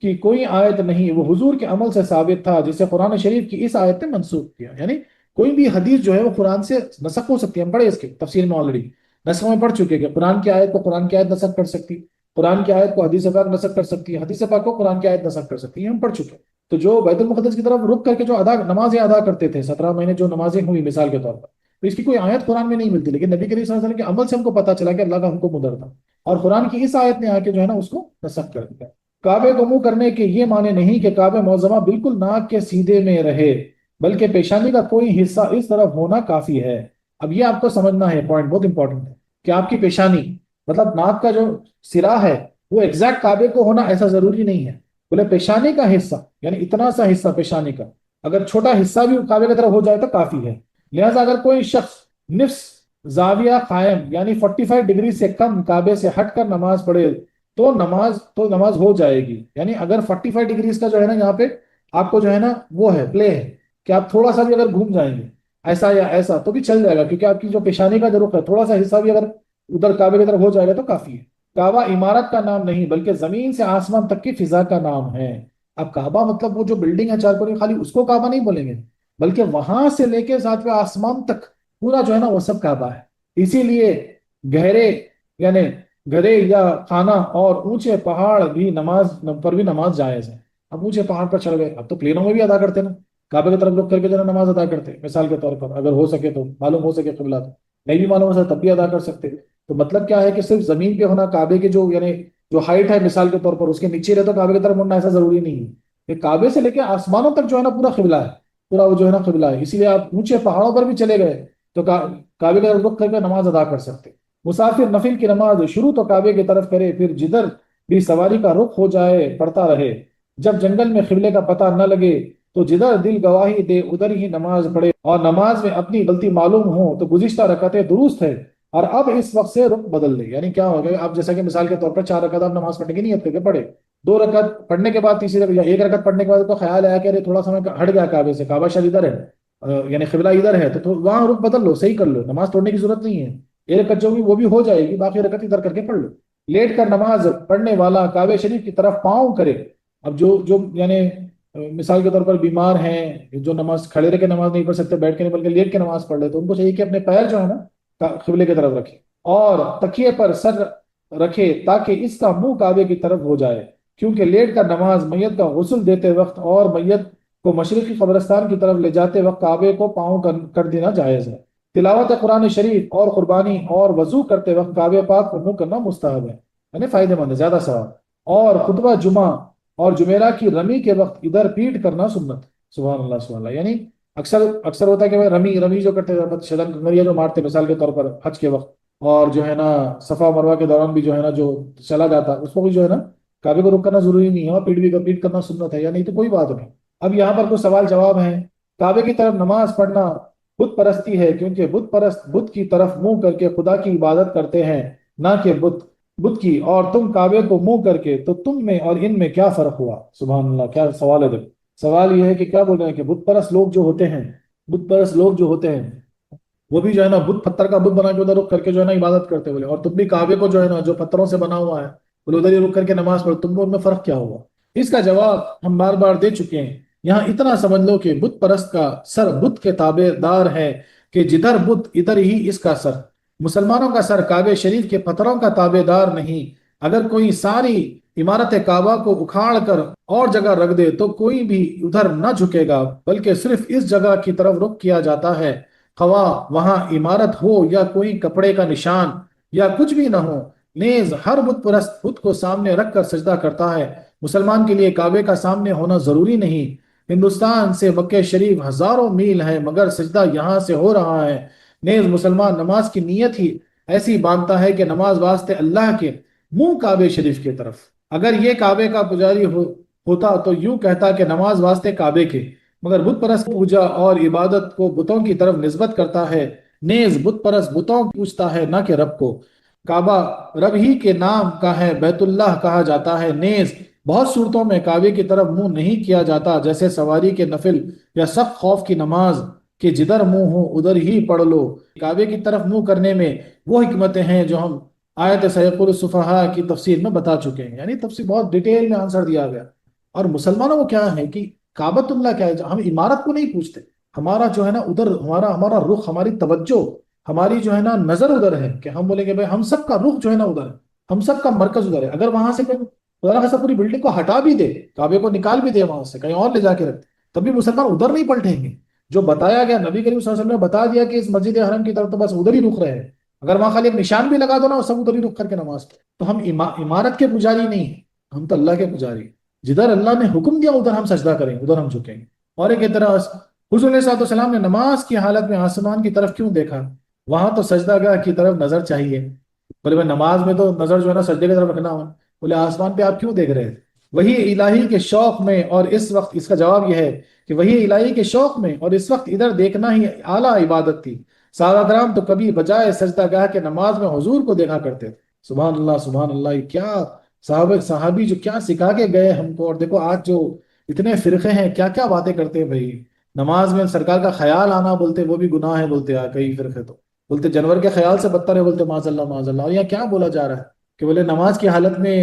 کی کوئی آیت نہیں، وہ حضور کے عمل سے ثابت تھا، جسے قرآن شریف کی اس آیت نے منسوخ کیا۔ یعنی کوئی بھی حدیث جو ہے وہ قرآن سے نسخ ہو سکتی ہے۔ ہم پڑھے اس کے تفسیر میں آلریڈی، نسخ میں پڑھ چکے کہ قرآن کی آیت کو قرآن کی آیت نسخ کر سکتی، قرآن کی آیت کو حدیث پاک نسخ کر سکتی ہے، حدیث پاک کو قرآن کی آیت نسخ کر سکتی ہے، ہم پڑھ چکے۔ تو جو بیت المقدس کی طرف رخ کر کے جو نمازیں ادا کرتے تھے، 17 مہینے جو نمازیں ہوئی مثال کے طور پر، تو اس کی کوئی آیت قرآن میں نہیں ملتی، لیکن نبی کریم صلی اللہ علیہ وسلم کے عمل سے ہم کو پتا چلا کہ اللہ کا ہم کو مدر تھا، اور قرآن کی اس آیت نے آ کے جو ہے نا اس کو نسخ کر دیا۔ کعبے کو منہ کرنے کے یہ معنی نہیں کہ کعبہ معظمہ بالکل ناک کے سیدھے میں رہے، بلکہ پیشانی کا کوئی حصہ اس طرف ہونا کافی ہے۔ اب یہ آپ کو سمجھنا ہے، پوائنٹ بہت امپورٹنٹ ہے، کہ آپ کی پیشانی مطلب ناک کا جو سرا ہے وہ ایگزیکٹ کعبے کو ہونا ایسا ضروری نہیں ہے، بولے پیشانی کا حصہ، یعنی اتنا سا حصہ پیشانی کا اگر چھوٹا حصہ بھی کعبے کی طرف ہو جائے تو کافی ہے۔ لہٰذا اگر کوئی شخص نصف زاویہ قائم یعنی 45 ڈگری سے کم کعبے سے ہٹ کر نماز پڑھے تو نماز ہو جائے گی۔ یعنی اگر 45 ڈگریز کا جو ہے نا یہاں پہ آپ کو جو ہے نا وہ ہے پلے ہے کہ آپ تھوڑا سا بھی اگر گھوم جائیں گے ایسا یا ایسا تو بھی چل جائے گا، کیونکہ آپ کی جو پیشانی کا جو رخ ہے تھوڑا سا حصہ بھی اگر ادھر کعبے کی طرف ہو جائے گا تو کافی ہے۔ کعبہ عمارت کا نام نہیں بلکہ زمین سے آسمان تک کی فضا کا نام ہے۔ اب کعبہ مطلب وہ جو بلڈنگ ہے چار کونے، خالی اس کو کعبہ نہیں بولیں گے، بلکہ وہاں سے لے کے ساتویں آسمان تک پورا جو ہے نا وہ سب کعبہ ہے۔ اسی لیے گہرے یعنی گھرے یا خانہ اور اونچے پہاڑ بھی نماز جائز ہے۔ اب اونچے پہاڑ پر چڑھ گئے، اب تو پلینوں میں بھی ادا کرتے نا، کعبے کی طرف رخ کر کے جو ہے نماز ادا کرتے مثال کے طور پر، اگر ہو سکے تو معلوم ہو سکے قبلہ، تو نہیں بھی معلوم ہو سکے تب بھی ادا کر سکتے۔ تو مطلب کیا ہے کہ صرف زمین پہ ہونا، کعبے کے جو یعنی جو ہائٹ ہے مثال کے طور پر اس کے نیچے رہے تو کعبے کی طرف مڑنا ایسا ضروری نہیں ہے۔ کہ کعبے سے لے کے آسمانوں تک جو ہے نا پورا قبلہ ہے، پورا وہ جو ہے نا قبلہ ہے، اسی لیے آپ اونچے پہاڑوں پر بھی چلے گئے تو کعبے کا رخ کر کے نماز ادا کر سکتے۔ مسافر نفل کی نماز شروع تو کعبے کی طرف کرے، پھر جدھر بھی سواری کا رخ ہو جائے پڑھتا رہے۔ جب جنگل میں قبلے کا پتہ نہ لگے تو جدھر دل گواہی دے ادھر ہی نماز پڑھے، اور نماز میں اپنی غلطی معلوم ہو تو گزشتہ رکعتیں درست ہے اور اب اس وقت سے رخ بدل لے۔ یعنی کیا ہو گیا، آپ جیسا کہ مثال کے طور پر 4 رکعت آپ نماز پڑھنے کی نیت کر کے پڑھے، 2 رکعت پڑھنے کے بعد تیسری رکعت یا 1 رکعت پڑھنے کے بعد کو خیال آیا کہ ارے تھوڑا سا میں ہٹ گیا کعبے سے، کعبہ شاید ادھر ہے، یعنی قبلہ ادھر ہے، تو وہاں رخ بدل لو، صحیح کر لو، نماز توڑنے کی ضرورت نہیں ہے۔ 1 رکعت جو بھی وہ بھی ہو جائے گی، باقی رکعت ادھر کر کے پڑھ لو۔ لیٹ کر نماز پڑھنے والا کعبے شریف کی طرف پاؤں کرے۔ اب جو جو یعنی مثال کے طور پر بیمار ہیں، جو نماز کھڑے رہ کے نماز نہیں پڑھ سکتے، بیٹھ کے نہیں بلکہ لیٹ کے نماز پڑھ لے، تو ان کو چاہیے کہ اپنے پیر جو ہے نا قبلے کی طرف رکھے اور تکیے پر سر رکھے تاکہ اس کا منہ کعبے کی طرف ہو جائے، کیونکہ لیٹ کر نماز میت کا غسل دیتے وقت اور میت کو مشرقی قبرستان کی طرف لے جاتے وقت کعبے کو پاؤں کر دینا جائز ہے۔ تلاوت قرآن شریف اور قربانی اور وضو کرتے وقت کعبے پاک کو منہ کرنا مستحب ہے، یعنی فائدہ مند ہے، زیادہ ثواب۔ اور خطبہ جمعہ اور جمیرہ کی رمی کے وقت ادھر پیٹ کرنا سنت۔ سبحان اللہ سبحان اللہ، یعنی اکثر اکثر ہوتا ہے کہ رمی جو کرتے ہیں شدن کنگریاں جو مارتے مثال کے طور پر حج کے وقت، اور جو ہے نا صفا مروہ کے دوران بھی جو ہے نا جو چلا جاتا اس کو بھی جو ہے نا کعبے کو رک کرنا ضروری نہیں ہے، اور پیٹ کرنا سنت ہے، یا نہیں تو کوئی بات نہیں۔ اب یہاں پر کوئی سوال جواب ہے۔ کعبے کی طرف نماز پڑھنا بت پرستی ہے، کیونکہ بت پرست بت کی طرف منہ کر کے خدا کی عبادت کرتے ہیں نہ کہ بت کی، اور تم کعبے کو منہ کر کے، تو تم میں اور ان میں کیا فرق ہوا؟ سبحان اللہ، کیا سوال ہے دیکھو۔ سوال یہ ہے کہ کیا بول رہے ہیں کہ بت پرست لوگ جو ہوتے ہیں، بت پرست لوگ جو ہوتے ہیں وہ بھی جو ہے نا بت پتھر کا بت بنا کے ادھر رک کر کے جو ہے نا عبادت کرتے بولے، اور تم بھی کعبے کو جو ہے نا جو پتھروں سے بنا ہوا ہے بولے ادھر ہی رک کر کے نماز پڑھو، تم کو ان میں فرق کیا ہوا؟ اس کا جواب ہم بار بار دے چکے ہیں۔ یہاں اتنا سمجھ لو کہ بت پرست کا سر بت کے تابع دار ہے کہ جدھر بت ادھر ہی اس کا سر۔ مسلمانوں کا سر کعبے شریف کے پتھروں کا تابع دار نہیں۔ اگر کوئی ساری عمارت کعبہ کو اکھاڑ کر اور جگہ رکھ دے تو کوئی بھی ادھر نہ جھکے گا، بلکہ صرف اس جگہ کی طرف رخ کیا جاتا ہے، خواہ وہاں عمارت ہو یا کوئی کپڑے کا نشان یا کچھ بھی نہ ہو۔ نیز ہر بت پرست بت کو سامنے رکھ کر سجدہ کرتا ہے۔ مسلمان کے لیے کعبے کا سامنے ہونا ضروری نہیں۔ ہندوستان سے مکہ شریف ہزاروں میل ہے مگر سجدہ یہاں سے ہو رہا ہے۔ نیز مسلمان نماز کی نیت ہی ایسی باندھتا ہے کہ نماز واسطے اللہ کے منہ کعبے شریف کی طرف۔ اگر یہ کعبے کا پجاری ہوتا تو یوں کہتا کہ نماز واسطے کعبے کے، مگر بت پرست پوجا اور عبادت کو بتوں کی طرف نسبت کرتا ہے۔ نیز بت پرست بتوں پوجتا ہے نہ کہ رب کو۔ کعبہ رب ہی کے نام کا ہے، بیت اللہ کہا جاتا ہے۔ نیز بہت صورتوں میں کعبے کی طرف منہ نہیں کیا جاتا، جیسے سواری کے نفل یا سخت خوف کی نماز کہ جدھر منہ ہو ادھر ہی پڑھ لو۔ کعبے کی طرف منہ کرنے میں وہ حکمتیں ہیں جو ہم آیت سیقول السفہاء کی تفسیر میں بتا چکے ہیں، یعنی تفسیر بہت ڈیٹیل میں آنسر دیا گیا۔ اور مسلمانوں کو کیا ہے کہ کعبۃ اللہ کیا ہے، ہم عمارت کو نہیں پوچھتے، ہمارا جو ہے نا ادھر ہمارا رخ، ہماری توجہ، ہماری جو ہے نا نظر ادھر ہے، کہ ہم بولیں کہ بھائی ہم سب کا رخ جو ہے نا ادھر ہے، ہم سب کا مرکز ادھر ہے۔ اگر وہاں سے کوئی خدا نخواستہ پوری بلڈنگ کو ہٹا بھی دے، کعبے کو نکال بھی دے وہاں سے کہیں اور لے جا کے رکھتے، تب بھی مسلمان ادھر نہیں پلٹیں گے۔ جو بتایا گیا نبی کریم صلی اللہ علیہ وسلم نے بتا دیا کہ اس مسجد حرم کی طرف تو بس ادھر ہی رخ رہے، اگر وہاں خالی ایک نشان بھی لگا دو نا سب ادھر ہی رخ کر کے نماز پڑھے۔ تو ہم عمارت کے پجاری نہیں ہیں، ہم تو اللہ کے پجاری ہیں۔ جدھر اللہ نے حکم دیا ادھر ہم سجدہ کریں، ادھر ہم جھکیں گے۔ اور ایک اعتراض، حضور علیہ الصلوۃ والسلام نے نماز کی حالت میں آسمان کی طرف کیوں دیکھا؟ وہاں تو سجدہ گاہ کی طرف نظر چاہیے۔ بولے بھائی نماز میں تو نظر جو ہے نا سجدے کی طرف رکھنا ہو، بولے آسمان پہ آپ کیوں دیکھ رہے تھے؟ وہی الہی کے شوق میں اور اس وقت، اس کا جواب یہ ہے کہ وہی الہی کے شوق میں اور اس وقت ادھر دیکھنا ہی اعلیٰ عبادت تھی۔ صحابہ کرام تو کبھی بجائے سجدہ گاہ کے نماز میں حضور کو دیکھا کرتے تھے۔ سبحان اللہ سبحان اللہ، کیا صحابی جو کیا سکھا کے گئے ہم کو۔ اور دیکھو آج جو اتنے فرقے ہیں کیا کیا باتیں کرتے ہیں بھائی، نماز میں سرکار کا خیال آنا بولتے وہ بھی گناہ ہے بولتے، کئی فرقے تو بولتے جانور کے خیال سے بدتر ہے بولتے، معاذ اللہ معاذ اللہ۔ اور یہاں کیا بولا جا رہا ہے کہ بولے نماز کی حالت میں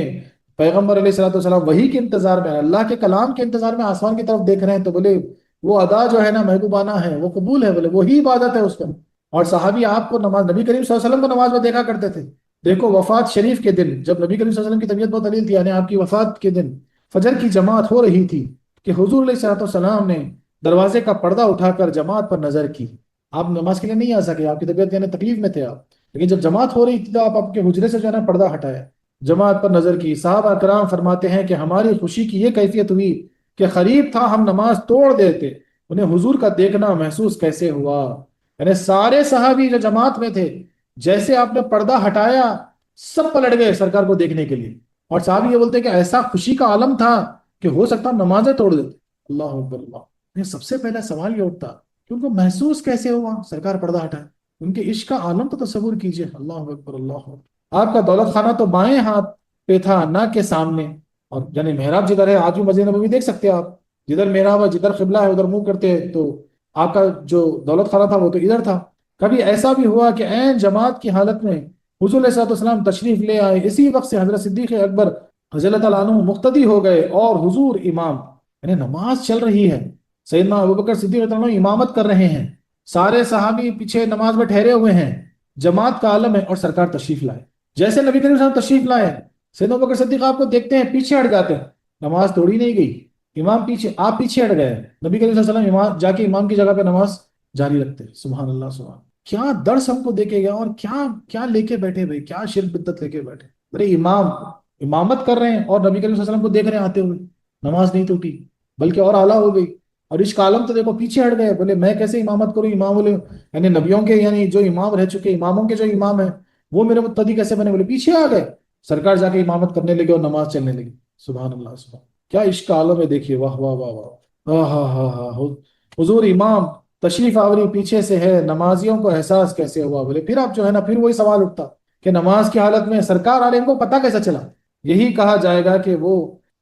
پیغمبر علیہ الصلوۃ والسلام وہی کے انتظار میں، اللہ کے کلام کے انتظار میں آسمان کی طرف دیکھ رہے ہیں، تو بولے وہ ادا جو ہے نا محبوبانہ ہے، وہ قبول ہے، بولے وہی عبادت ہے اس کا۔ اور صحابی آپ کو نماز، نبی کریم صلی اللہ علیہ وسلم کو نماز میں دیکھا کرتے تھے۔ دیکھو وفات شریف کے دن جب نبی کریم صلی اللہ علیہ وسلم کی طبیعت بہت علیل تھی، یعنی آپ کی وفات کے دن فجر کی جماعت ہو رہی تھی کہ حضور علیہ الصلوۃ والسلام نے دروازے کا پردہ اٹھا کر جماعت پر نظر کی۔ آپ نماز کے لیے نہیں آ سکے، آپ کی طبیعت یعنی تکلیف میں تھے آپ، لیکن جب جماعت ہو رہی تھی تو آپ کے حجرے سے جو ہے نا پردہ ہٹایا، جماعت پر نظر کی۔ صحابہ کرام فرماتے ہیں کہ ہماری خوشی کی یہ کیفیت ہوئی کہ قریب تھا ہم نماز توڑ دیتے، انہیں حضور کا دیکھنا محسوس کیسے ہوا؟ یعنی سارے صحابی جو جماعت میں تھے، جیسے آپ نے پردہ ہٹایا سب پلٹ گئے سرکار کو دیکھنے کے لیے، اور صحابی یہ بولتے ہیں کہ ایسا خوشی کا عالم تھا کہ ہو سکتا نمازیں توڑ دیتے۔ اللہ اکبر اللہ، یہ سب سے پہلا سوال یہ اٹھتا کہ ان کو محسوس کیسے ہوا سرکار پردہ ہٹائے؟ ان کے عشق کا عالم تو تصور کیجئے۔ اللہ اکبر اللہ اکبر۔ آپ کا دولت خانہ تو بائیں ہاتھ پہ تھا نہ کہ سامنے، اور یعنی محراب جدھر ہے، آج بھی مسجد نبوی دیکھ سکتے ہیں آپ، جدھر محراب ہے جدھر قبلہ ہے ادھر منہ کرتے ہیں، تو آپ کا جو دولت خانہ تھا وہ تو ادھر تھا۔ کبھی ایسا بھی ہوا کہ عین جماعت کی حالت میں حضور علیہ السلام تشریف لے آئے، اسی وقت سے حضرت صدیق اکبر رضی اللہ تعالیٰ عنہ مقتدی ہو گئے اور حضور امام، یعنی نماز چل رہی ہے، سیدنا ابوبکر صدیق رضی اللہ عنہ امامت کر رہے ہیں، سارے صحابی پیچھے نماز میں ٹھہرے ہوئے ہیں، جماعت کا عالم ہے، اور سرکار تشریف لائے۔ جیسے نبی کریم صلی اللہ علیہ وسلم تشریف لائے، سیدنا ابوبکر صدیق آپ کو دیکھتے ہیں پیچھے ہٹ جاتے ہیں، نماز توڑی نہیں گئی، امام پیچھے، آپ پیچھے ہٹ گئے، نبی کریم صلی اللہ علیہ وسلم امام جا کے امام کی جگہ پہ نماز جاری رکھتے ہیں۔ سبحان اللہ سبحان اللہ۔ کیا درس ہم کو دیکھے گا، اور کیا کیا لے کے بیٹھے بھائی، کیا شرک بدعت لے کے بیٹھے۔ ارے امام امامت کر رہے ہیں اور نبی کریم صلی اللہ علیہ وسلم کو دیکھ رہے ہیں آتے ہوئے، نماز نہیں ٹوٹی بلکہ اور اعلیٰ ہو گئی، اور اس کا عالم تو دیکھو پیچھے ہٹ گئے، بولے میں کیسے امامت کروں، امام بولے یعنی نبیوں کے یعنی جو امام رہ چکے اماموں کے جو امام ہیں وہ میرے مقتدی کیسے بنے، بولے پیچھے آ گئے، سرکار جا کے امامت کرنے لگے اور نماز چلنے لگی۔ سبحان اللہ سبحان، کیا عشق کا عالم ہے، دیکھیے، واہ واہ واہ واہ، ہاں ہاں ہاں ہاں، حضور امام تشریف آوری پیچھے سے ہے، نمازیوں کو احساس کیسے ہوا؟ بولے پھر آپ جو ہے نا، پھر وہی سوال اٹھتا کہ نماز کی حالت میں سرکار عالم کو پتہ کیسے چلا؟ یہی کہا جائے گا کہ وہ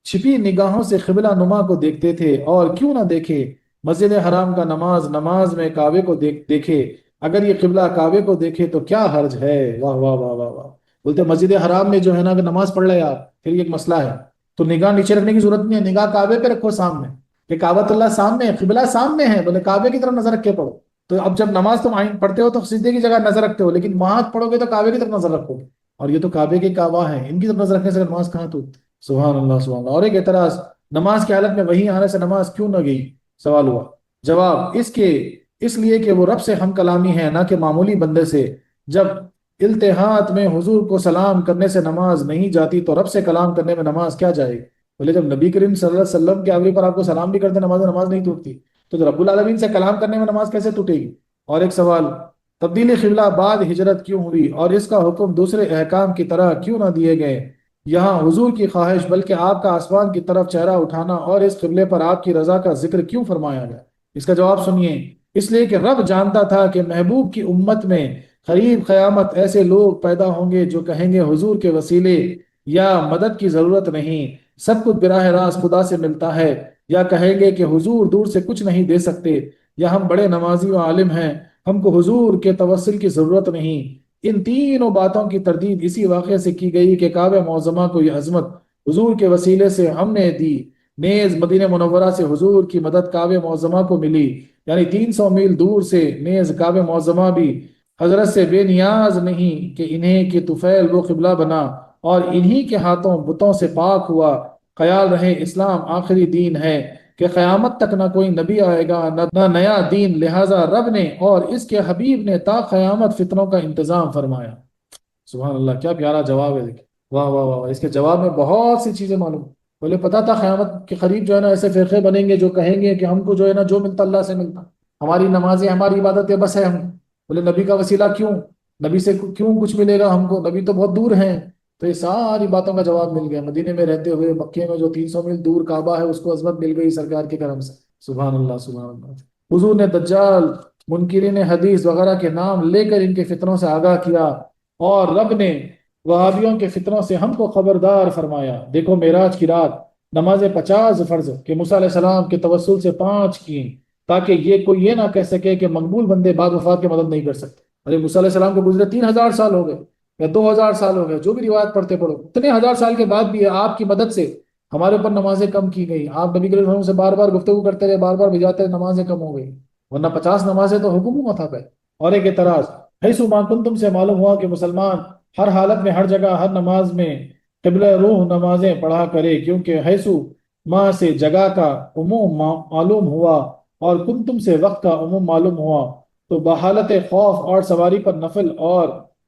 چھپی نگاہوں سے قبلہ نما کو دیکھتے تھے، اور کیوں نہ دیکھے مسجد حرام کا نماز میں کعبے کو دیکھے، اگر یہ قبلہ کعبے کو دیکھے تو کیا حرج ہے؟ واہ واہ واہ واہ واہ۔ بولتے مسجد حرام میں جو ہے نا اگر نماز پڑھ رہے آپ، پھر یہ ایک مسئلہ ہے، تو نگاہ نیچے رکھنے کی ضرورت نہیں ہے، نگاہ کعبے پہ رکھو سامنے، کہ کعبۃ اللہ سامنے ہے، قبلہ سامنے ہے، بولے کعبے کی طرف نظر رکھ کے پڑھو۔ تو اب جب نماز تم آئین پڑھتے ہو تو سجدے کی جگہ نظر رکھتے ہو، لیکن وہاں پڑھو گے تو کعبے کی طرف نظر رکھو گے، اور یہ تو کعبے کے کعبہ ہیں، ان کی طرف نظر رکھنے سے نماز کہاں ٹوٹتی؟ سبحان اللہ سبحان اللہ۔ اور ایک اعتراض، نماز کی حالت میں وہیں آنے سے نماز کیوں نہ گئی؟ سوال ہوا، جواب اس لیے کہ وہ رب سے ہم کلامی ہے نہ کہ معمولی بندے سے۔ جب التحاد میں حضور کو سلام کرنے سے نماز نہیں جاتی تو رب سے کلام کرنے میں نماز کیا جائے گی؟ بولے جب نبی کریم صلی اللہ علیہ وسلم کے آگے پر آپ کو سلام بھی کرتے نماز نہیں ٹوٹتی، تو رب العالمین سے کلام کرنے میں نماز کیسے ٹوٹے گی؟ اور ایک سوال، تبدیل قبلہ بعد ہجرت کیوں ہوئی، اور اس کا حکم دوسرے احکام کی طرح کیوں نہ دیے گئے؟ یہاں حضور کی خواہش بلکہ آپ کا آسمان کی طرف چہرہ اٹھانا اور اس قبلے پر آپ کی رضا کا ذکر کیوں فرمایا گیا؟ اس کا جواب سنیے، اس لیے کہ رب جانتا تھا کہ محبوب کی امت میں قریب قیامت ایسے لوگ پیدا ہوں گے جو کہیں گے حضور کے وسیلے یا مدد کی ضرورت نہیں، سب کچھ براہ راست خدا سے ملتا ہے، یا کہیں گے کہ حضور دور سے کچھ نہیں دے سکتے، یا ہم بڑے نمازی و عالم ہیں، ہم کو حضور کے توسل کی ضرورت نہیں۔ ان تینوں باتوں کی تردید اسی واقعے سے کی گئی کہ کعبہ معظمہ کو یہ عظمت حضور کے وسیلے سے ہم نے دی، نیز مدینہ منورہ سے حضور کی مدد کعبہ معظمہ کو ملی، یعنی 300 میل دور سے نیز کعبہ معظمہ بھی حضرت سے بے نیاز نہیں کہ انہیں کہ طفیل وہ قبلہ بنا اور انہی کے ہاتھوں بتوں سے پاک ہوا۔ خیال رہے اسلام آخری دین ہے کہ قیامت تک نہ کوئی نبی آئے گا نہ نیا دین، لہٰذا رب نے اور اس کے حبیب نے تا قیامت فتنوں کا انتظام فرمایا۔ سبحان اللہ، کیا پیارا جواب ہے، دیکھیں، واہ واہ واہ۔ اس کے جواب میں بہت سی چیزیں معلوم، بولے پتا تھا قیامت کے قریب جو ہے نا ایسے فرقے بنیں گے جو کہیں گے کہ ہم کو جو ہے نا جو ملتا اللہ سے ملتا، ہماری نمازیں ہماری عبادتیں بس ہے ہم، بولے نبی کا وسیلہ کیوں، نبی سے کیوں کچھ ملے گا ہم کو، نبی تو بہت دور ہیں۔ تو یہ ساری باتوں کا جواب مل گیا، مدینے میں رہتے ہوئے مکے میں جو 300 میل دور کعبہ ہے اس کو عظمت مل گئی سرکار کے کرم سے۔ سبحان اللہ سبحان اللہ۔ حضور نے دجال، منکرین حدیث وغیرہ کے نام لے کر ان کے فتنوں سے آگاہ کیا، اور رب نے وہابیوں کے فتنوں سے ہم کو خبردار فرمایا۔ دیکھو معراج کی رات نمازیں 50 فرض کہ موسیٰ علیہ السلام کے توسل سے 5 کی، تاکہ کوئی یہ نہ کہہ سکے کہ مقبول بندے بعد وفات کی مدد نہیں کر سکتے۔ ارے موسیٰ علیہ السلام کو گزرے 3000 سال ہو گئے یا 2000 سال ہو گئے، جو بھی روایت پڑھتے پڑھو، اتنے 1000 سال کے بعد بھی آپ کی مدد سے ہمارے اوپر نمازیں کم کی گئی۔ آپ نبی کریم صلی اللہ علیہ وسلم سے بار بار گفتگو کرتے رہے، بار بار بھجاتے رہے، نمازیں کم ہو گئی، ورنہ 50 نمازیں تو حکم ہوا تھا پہ۔ اور ایک اعتراض، حیث ما کنتم سے معلوم ہوا کہ مسلمان ہر حالت میں ہر جگہ ہر نماز میں قبلہ روح نمازیں پڑھا کرے، کیونکہ حیث ما سے جگہ کا عموم معلوم ہوا اور کنتم سے وقت کا عموم معلوم ہوا، تو بحالت خوف اور سواری پر نفل اور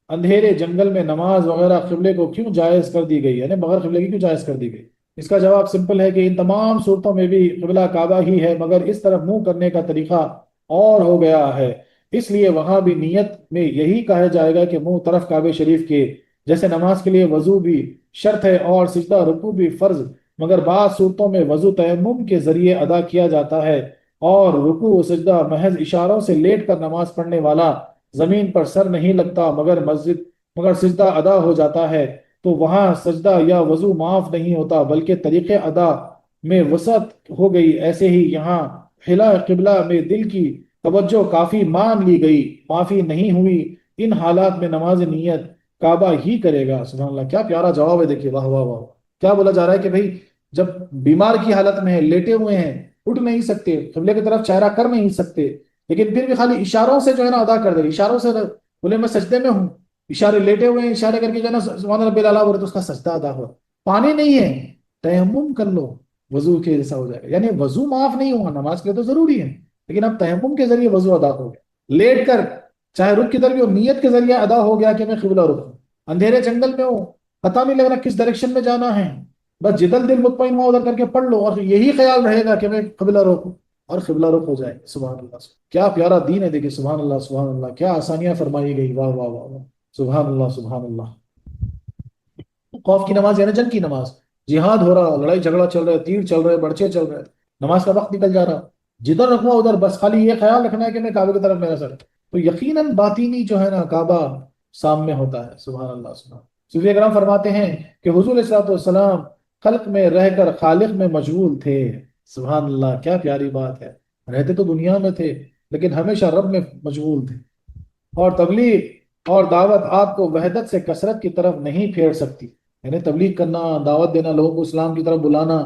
اندھیرے جنگل میں نماز وغیرہ قبلے کو کیوں جائز کر دی گئی، یعنی بغیر قبلے کی کیوں جائز کر دی گئی؟ اس کا جواب سمپل ہے کہ ان تمام صورتوں میں بھی قبلہ کعبہ ہی ہے، مگر اس طرف منہ کرنے کا طریقہ اور ہو گیا ہے، اس لیے وہاں بھی نیت میں یہی کہا جائے گا کہ منہ طرف کعبہ شریف کے، جیسے نماز کے لیے وضو بھی شرط ہے اور سجدہ رکوع بھی فرض، مگر بعض صورتوں میں وضو تیمم کے ذریعے ادا کیا جاتا ہے اور رکوع و سجدہ محض اشاروں سے لیٹ کر نماز پڑھنے والا زمین پر سر نہیں لگتا مگر سجدہ ادا ہو جاتا ہے، تو وہاں سجدہ یا وضو معاف نہیں ہوتا بلکہ طریقے ادا میں وسعت ہو گئی۔ ایسے ہی یہاں خلا قبلہ میں دل کی توجہ کافی مان لی گئی، معافی نہیں ہوئی، ان حالات میں نماز نیت کعبہ ہی کرے گا۔ سبحان اللہ، کیا پیارا جواب ہے، دیکھیے، واہ واہ واہ۔ کیا بولا جا رہا ہے کہ بھئی جب بیمار کی حالت میں ہے، لیٹے ہوئے ہیں، اٹھ نہیں سکتے، قبلے کی طرف چہرہ کر نہیں سکتے، لیکن پھر بھی خالی اشاروں سے جو ہے نا ادا کر دے، اشاروں سے بولے میں سجدے میں ہوں، اشارے لیٹے ہوئے ہیں، اشارے کر کے جو ہے نا سبحان ربی الاعلیٰ بولے تو اس کا سجدہ ادا ہوا۔ پانی نہیں ہے، تیمم کر لو، وضو کے جیسا ہو جائے گا، یعنی وضو معاف نہیں ہوا، نماز کے لیے تو ضروری ہے، لیکن اب تیمم کے ذریعے وضو ادا ہو گیا، لیٹ کر چاہے رک کدھر بھی ہو، نیت کے ذریعے ادا ہو گیا کہ میں قبلہ رخ ہوں، اندھیرے جنگل میں ہوں، پتہ نہیں لگ رہا کس ڈائریکشن میں جانا ہے، بس جدل دل مطمئن ہوا ادھر کر کے پڑھ لو، اور یہی خیال رہے گا کہ میں قبلہ رخ ہوں، اور قبلہ رخ ہو جائے۔ سبحان اللہ، کیا پیارا دین ہے، دیکھیے، سبحان اللہ سبحان اللہ، کیا آسانیاں فرمائی گئی، واہ واہ واہ واہ، سبحان اللہ سبحان اللہ۔ خوف کی نماز یعنی جنگ کی نماز، جہاد ہو رہا، لڑائی جھگڑا چل رہا ہے، تیر چل رہے، برچے چل رہے، نماز کا وقت نکل جا رہا، جدھر رکھوا ادھر بس خالی یہ خیال رکھنا ہے کہ میں کعبے کی طرف میرا سر، تو یقیناً باطینی جو ہے نا کعبہ سامنے ہوتا ہے۔ سبحان اللہ سبحان۔ صوفیہ کرام فرماتے ہیں کہ حضور علیہ الصلوۃ والسلام خلق میں رہ کر خالق میں مشغول تھے۔ سبحان اللہ، کیا پیاری بات ہے، رہتے تو دنیا میں تھے لیکن ہمیشہ رب میں مشغول تھے، اور تبلیغ اور دعوت آپ کو وحدت سے کثرت کی طرف نہیں پھیر سکتی، یعنی تبلیغ کرنا، دعوت دینا، لوگوں کو اسلام کی طرف بلانا،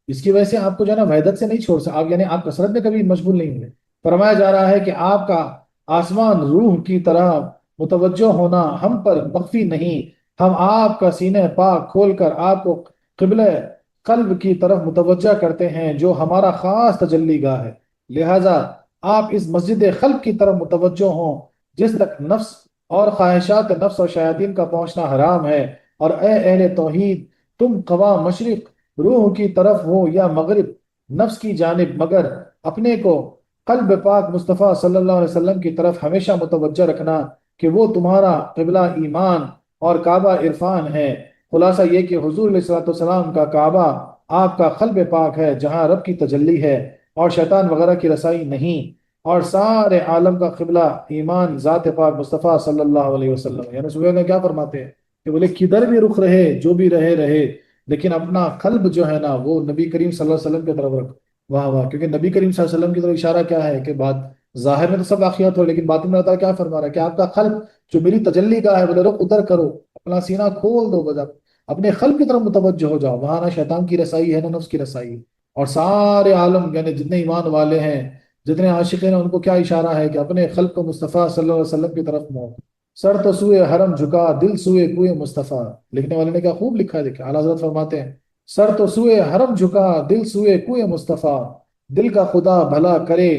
اس کی وجہ سے آپ کو جو ہے نا وحدت سے نہیں چھوڑ سکتے آپ، یعنی آپ کثرت میں کبھی مشغول نہیں ہوئے۔ فرمایا جا رہا ہے کہ آپ کا آسمان روح کی طرح متوجہ ہونا ہم پر مخفی نہیں، ہم آپ کا سینہ پاک کھول کر آپ کو قبلہ قلب کی طرف متوجہ کرتے ہیں جو ہمارا خاص تجلی گاہ ہے، لہذا آپ اس مسجد قلب کی طرف متوجہ ہوں جس تک نفس اور خواہشات نفس اور شیاطین کا پہنچنا حرام ہے، اور اے اہل توحید، تم خواہ مشرق روح کی طرف ہو یا مغرب نفس کی جانب، مگر اپنے کو قلب پاک مصطفیٰ صلی اللہ علیہ وسلم کی طرف ہمیشہ متوجہ رکھنا کہ وہ تمہارا قبلہ ایمان اور کعبہ عرفان ہے۔ خلاصہ یہ کہ حضور علیہ السلام کا کعبہ آپ کا قلب پاک ہے جہاں رب کی تجلی ہے اور شیطان وغیرہ کی رسائی نہیں، اور سارے عالم کا قبلہ ایمان ذات پاک مصطفیٰ صلی اللہ علیہ وسلم، یعنی سورہ میں کیا فرماتے ہیں کہ بولے کدھر بھی رخ رہے، جو بھی رہے رہے، لیکن اپنا قلب جو ہے نا وہ نبی کریم صلی اللہ علیہ وسلم کی طرف رکھ۔ واہ واہ، کیونکہ نبی کریم صلی اللہ علیہ وسلم کی طرف اشارہ کیا ہے کہ بات ظاہر میں تو سب واقعات ہو، لیکن باطن میں کیا فرما رہا ہے کہ آپ کا قلب جو میری تجلی کا ہے، بولے رخ ادھر کرو، اپنا سینہ کھول دو، بجا اپنے قلب کی طرف متوجہ ہو جاؤ، وہاں نہ شیطان کی رسائی ہے نہ نفس کی رسائی ہے۔ اور سارے عالم یعنی جتنے ایمان والے ہیں، جتنے عاشق ہیں، ان کو کیا اشارہ ہے کہ اپنے قلب کو مصطفیٰ صلی اللہ علیہ وسلم کی طرف موڑ، سر تو سوئے حرم جھکا، دل سوئے کوئے مصطفیٰ۔ لکھنے والے نے کیا خوب لکھا ہے، دیکھیں اعلیٰ حضرت فرماتے ہیں سر تو سوئے حرم جھکا، دل سوئے کوئے مصطفیٰ، دل کا خدا بھلا کرے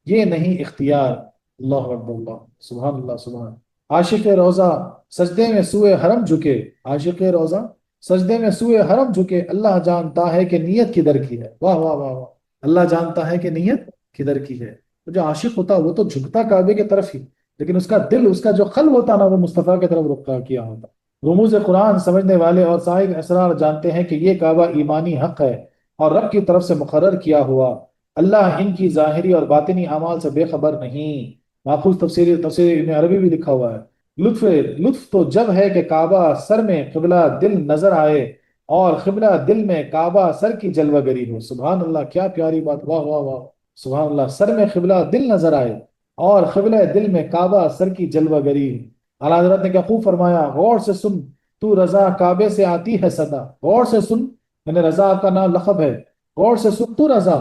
یہ نہیں اختیار۔ اللہ اکبر، اللہ سبحان اللہ سبحان۔ عاشق روضہ سجدے میں سوئے حرم جھکے، عاشق روضہ سجدے میں سوئے حرم جھکے، اللہ جانتا ہے کہ نیت کدھر کی ہے۔ واہ واہ واہ واہ، اللہ جانتا ہے کہ نیت کدھر کی ہے۔ تو جو عاشق ہوتا وہ تو جھکتا کعبے کی طرف ہی، لیکن اس کا دل، اس کا جو قلب ہوتا نا وہ مصطفیٰ کی طرف رخ کیا ہوتا۔ رموز قرآن سمجھنے والے اور صاحب اسرار جانتے ہیں کہ یہ کعبہ ایمانی حق ہے اور رب کی طرف سے مقرر کیا ہوا، اللہ ان کی ظاہری اور باطنی اعمال سے بے خبر نہیں۔ ماخوذ تفسیر ابن عربی بھی لکھا ہوا ہے، لطف تو جب ہے کہ کعبہ سر میں قبلہ دل نظر آئے اور قبلہ دل میں کعبہ سر کی جلوہ گری ہو۔ سبحان اللہ، کیا پیاری بات، واہ واہ واہ، سبحان اللہ، سر میں قبلہ دل نظر آئے اور قبلہ دل میں کعبہ سر کی جلوہ گری۔ اعلیٰ حضرت نے کیا خوب فرمایا، غور سے سن تو رضا کعبے سے آتی ہے صدا، غور سے سن، یعنی رضا آپ کا نام لقب ہے، غور سے سن تو رضا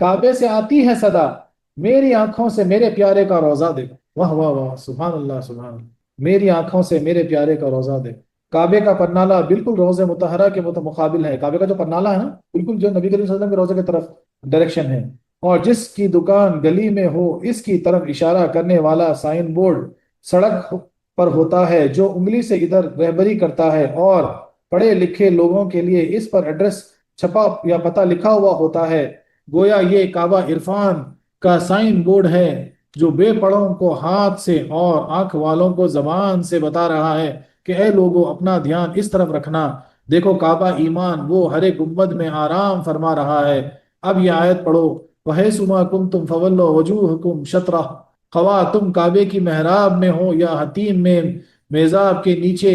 کعبے سے آتی ہے صدا، میری آنکھوں سے میرے پیارے کا روضہ دیکھ۔ واہ واہ واہ، سبحان اللہ سبحان اللہ، میری آنکھوں سے میرے پیارے کا روضہ دیکھ۔ کعبے کا پرنالہ بالکل روضہ مطہرہ کے مقابل ہے، کعبے کا جو پرنالہ ہے نا بالکل جو نبی کریم صلی اللہ علیہ وسلم کے روضے کی طرف ڈائریکشن ہے، اور جس کی دکان گلی میں ہو اس کی طرف اشارہ کرنے والا سائن بورڈ سڑک پر ہوتا ہے جو انگلی سے ادھر رہبری کرتا ہے، اور پڑھے لکھے لوگوں کے لیے اس پر ایڈریس چھپا یا پتہ لکھا ہوا ہوتا ہے۔ گویا یہ کعبہ عرفان کا سائن بورڈ ہے جو بے پڑھوں کو ہاتھ سے اور آنکھ والوں کو زبان سے بتا رہا ہے کہ اے لوگوں اپنا دھیان اس طرف رکھنا، دیکھو کعبہ ایمان وہ ہر ایک گنبد میں آرام فرما رہا ہے۔ اب یہ آیت پڑھو، وَحَيْثُ مَا كُنْتُمْ فَوَلُّوا وُجُوهَكُمْ شَطْرَهُ، خواہ تم کعبے کی محراب میں ہو یا حتیم میں میزاب کے نیچے،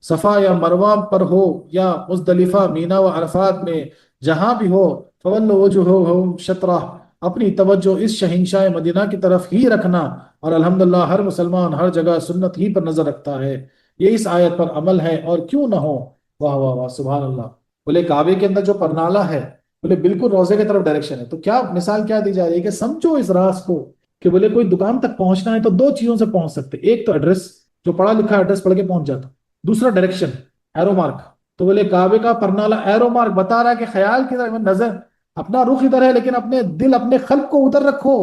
صفا یا مروہ پر ہو یا مزدلفہ مینا و عرفات میں، جہاں بھی ہو، فَوَلُّوا وُجُوهَكُمْ شَطْرَهُ، اپنی توجہ اس شہنشاہ مدینہ کی طرف ہی رکھنا۔ اور الحمدللہ ہر مسلمان ہر جگہ سنت ہی پر نظر رکھتا ہے، یہ اس آیت پر عمل ہے اور کیوں نہ ہو۔ واہ واہ واہ سبحان اللہ۔ بولے کعبے کے اندر جو پرنالہ ہے، بولے بالکل روزے کی طرف ڈائریکشن ہے، تو کیا مثال کیا دی جا رہی ہے کہ سمجھو اس راز کو کہ بولے کوئی دکان تک پہنچنا ہے تو دو چیزوں سے پہنچ سکتے، ایک تو ایڈریس، جو پڑھا لکھا ایڈریس پڑھ کے پہنچ جاتا، دوسرا ڈائریکشن، ایرو مارک۔ تو بولے کعبے کا پرنالہ ایرو مارک بتا رہا ہے کہ خیال کی طرف نظر، اپنا رخ ادھر ہے لیکن اپنے دل اپنے قلب کو ادھر رکھو،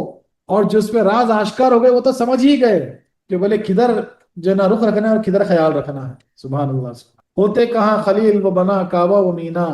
اور جس پہ راز آشکار ہو گئے وہ تو سمجھ ہی گئے کہ بولے کدھر جو نا رخ رکھنا ہے اور کدھر خیال رکھنا ہے۔ سبحان اللہ۔ ہوتے کہاں خلیل و بنا کعبہ و مینا،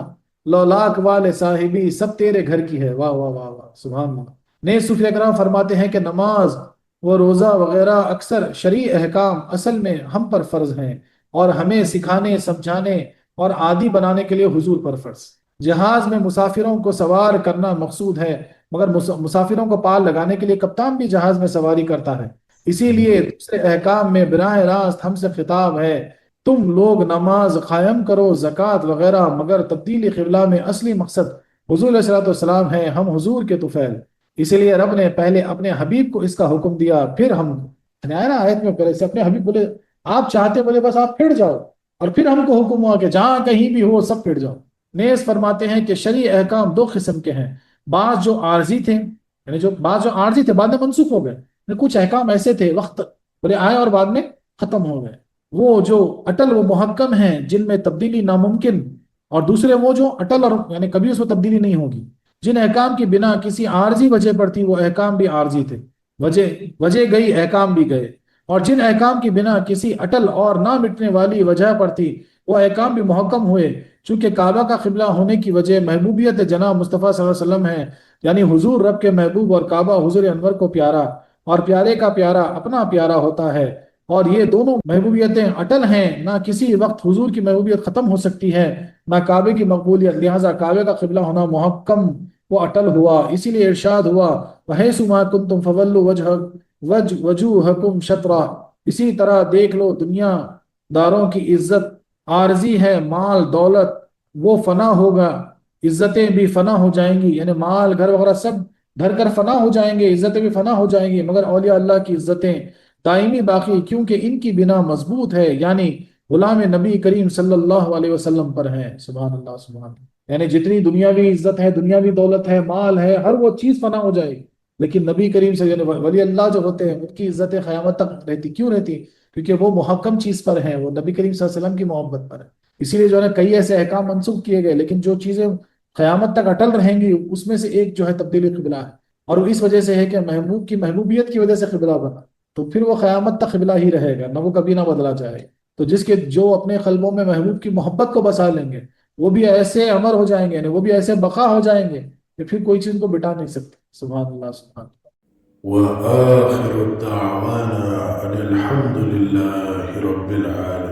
لولاک والے صاحبی سب تیرے گھر کی ہے۔ واہ واہ واہ واہ سبحان اللہ۔ نئے صوفی اکرام فرماتے ہیں کہ نماز و روزہ وغیرہ اکثر شرعی احکام اصل میں ہم پر فرض ہیں اور ہمیں سکھانے سمجھانے اور عادی بنانے کے لیے حضور پر فرض۔ جہاز میں مسافروں کو سوار کرنا مقصود ہے، مگر مسافروں کو پال لگانے کے لیے کپتان بھی جہاز میں سواری کرتا ہے، اسی لیے دوسرے احکام میں براہ راست ہم سے خطاب ہے، تم لوگ نماز قائم کرو، زکوٰۃ وغیرہ، مگر تبدیلی قبلہ میں اصلی مقصد حضور علیہ الصلوۃ والسلام ہے، ہم حضور کے طفیل۔ اسی لیے رب نے پہلے اپنے حبیب کو اس کا حکم دیا، پھر ہم کو آیت میں پہلے سے اپنے حبیب بولے آپ چاہتے بولے بس آپ پھر جاؤ، اور پھر ہم کو حکم ہوا کہ جہاں کہیں بھی ہو سب پھر جاؤ۔ نیز فرماتے ہیں کہ شرعی احکام دو قسم کے ہیں، بعض جو عارضی تھے، یعنی بعض جو عارضی تھے بعد میں منسوخ ہو گئے، یعنی کچھ احکام ایسے تھے وقت بولے آئے اور بعد میں ختم ہو گئے، وہ جو اٹل و محکم ہیں جن میں تبدیلی ناممکن، اور دوسرے وہ جو اٹل اور یعنی کبھی اس میں تبدیلی نہیں ہوگی، جن احکام کی بنا کسی عارضی وجہ پر تھی وہ احکام بھی عارضی تھے، وجہ گئی احکام بھی گئے، اور جن احکام کی بنا کسی اٹل اور نہ مٹنے والی وجہ پر تھی وہ احکام بھی محکم ہوئے، چونکہ کعبہ کا قبلہ ہونے کی وجہ محبوبیت جناب مصطفیٰ صلی اللہ علیہ وسلم ہے، یعنی حضور رب کے محبوب، اور کعبہ حضور انور کو پیارا، اور پیارے کا پیارا اپنا پیارا ہوتا ہے، اور یہ دونوں محبوبیتیں اٹل ہیں، نہ کسی وقت حضور کی محبوبیت ختم ہو سکتی ہے نہ کعبے کی مقبولیت، لہٰذا کعبے کا قبلہ ہونا محکم وہ اٹل ہوا، اسی لیے ارشاد ہوا وَحَيْثُ مَا كُنْتُمْ فَوَلُّوا وَجْهَكُمْ شَطْرَهُ۔ اسی طرح دیکھ لو دنیا داروں کی عزت عارضی ہے، مال دولت وہ فنا ہوگا، عزتیں بھی فنا ہو جائیں گی، یعنی مال گھر وغیرہ سب گھر گھر فنا ہو جائیں گے، عزتیں بھی فنا ہو جائیں گی، مگر اولیاء اللہ کی عزتیں دائمی باقی، کیونکہ ان کی بنا مضبوط ہے، یعنی غلام نبی کریم صلی اللہ علیہ وسلم پر ہے۔ سبحان اللہ سبحان اللہ۔ یعنی جتنی دنیاوی عزت ہے، دنیاوی دولت ہے، مال ہے، ہر وہ چیز فنا ہو جائے گی، لیکن نبی کریم سے یعنی ولی اللہ جو ہوتے ہیں ان کی عزتیں قیامت تک رہتی، کیوں رہتی؟ کیونکہ وہ محکم چیز پر ہیں، وہ نبی کریم صلی اللہ علیہ وسلم کی محبت پر ہے، اسی لیے جو ہے کئی ایسے احکام منسوخ کیے گئے، لیکن جو چیزیں قیامت تک اٹل رہیں گی اس میں سے ایک جو ہے تبدیلی قبلہ ہے، اور وہ اس وجہ سے ہے کہ محبوب کی محبوبیت کی وجہ سے قبلہ بنا، تو پھر وہ قیامت تک قبلہ ہی رہے گا، نہ وہ کبھی نہ بدلا جائے۔ تو جس کے جو اپنے قلبوں میں محبوب کی محبت کو بسا لیں گے وہ بھی ایسے امر ہو جائیں گے، یعنی وہ بھی ایسے بقا ہو جائیں گے کہ پھر کوئی چیز کو بٹا نہیں سکتے۔ سبحان اللہ سبحان اللہ۔ وآخر دعوانا أن الحمد لله رب العالمين.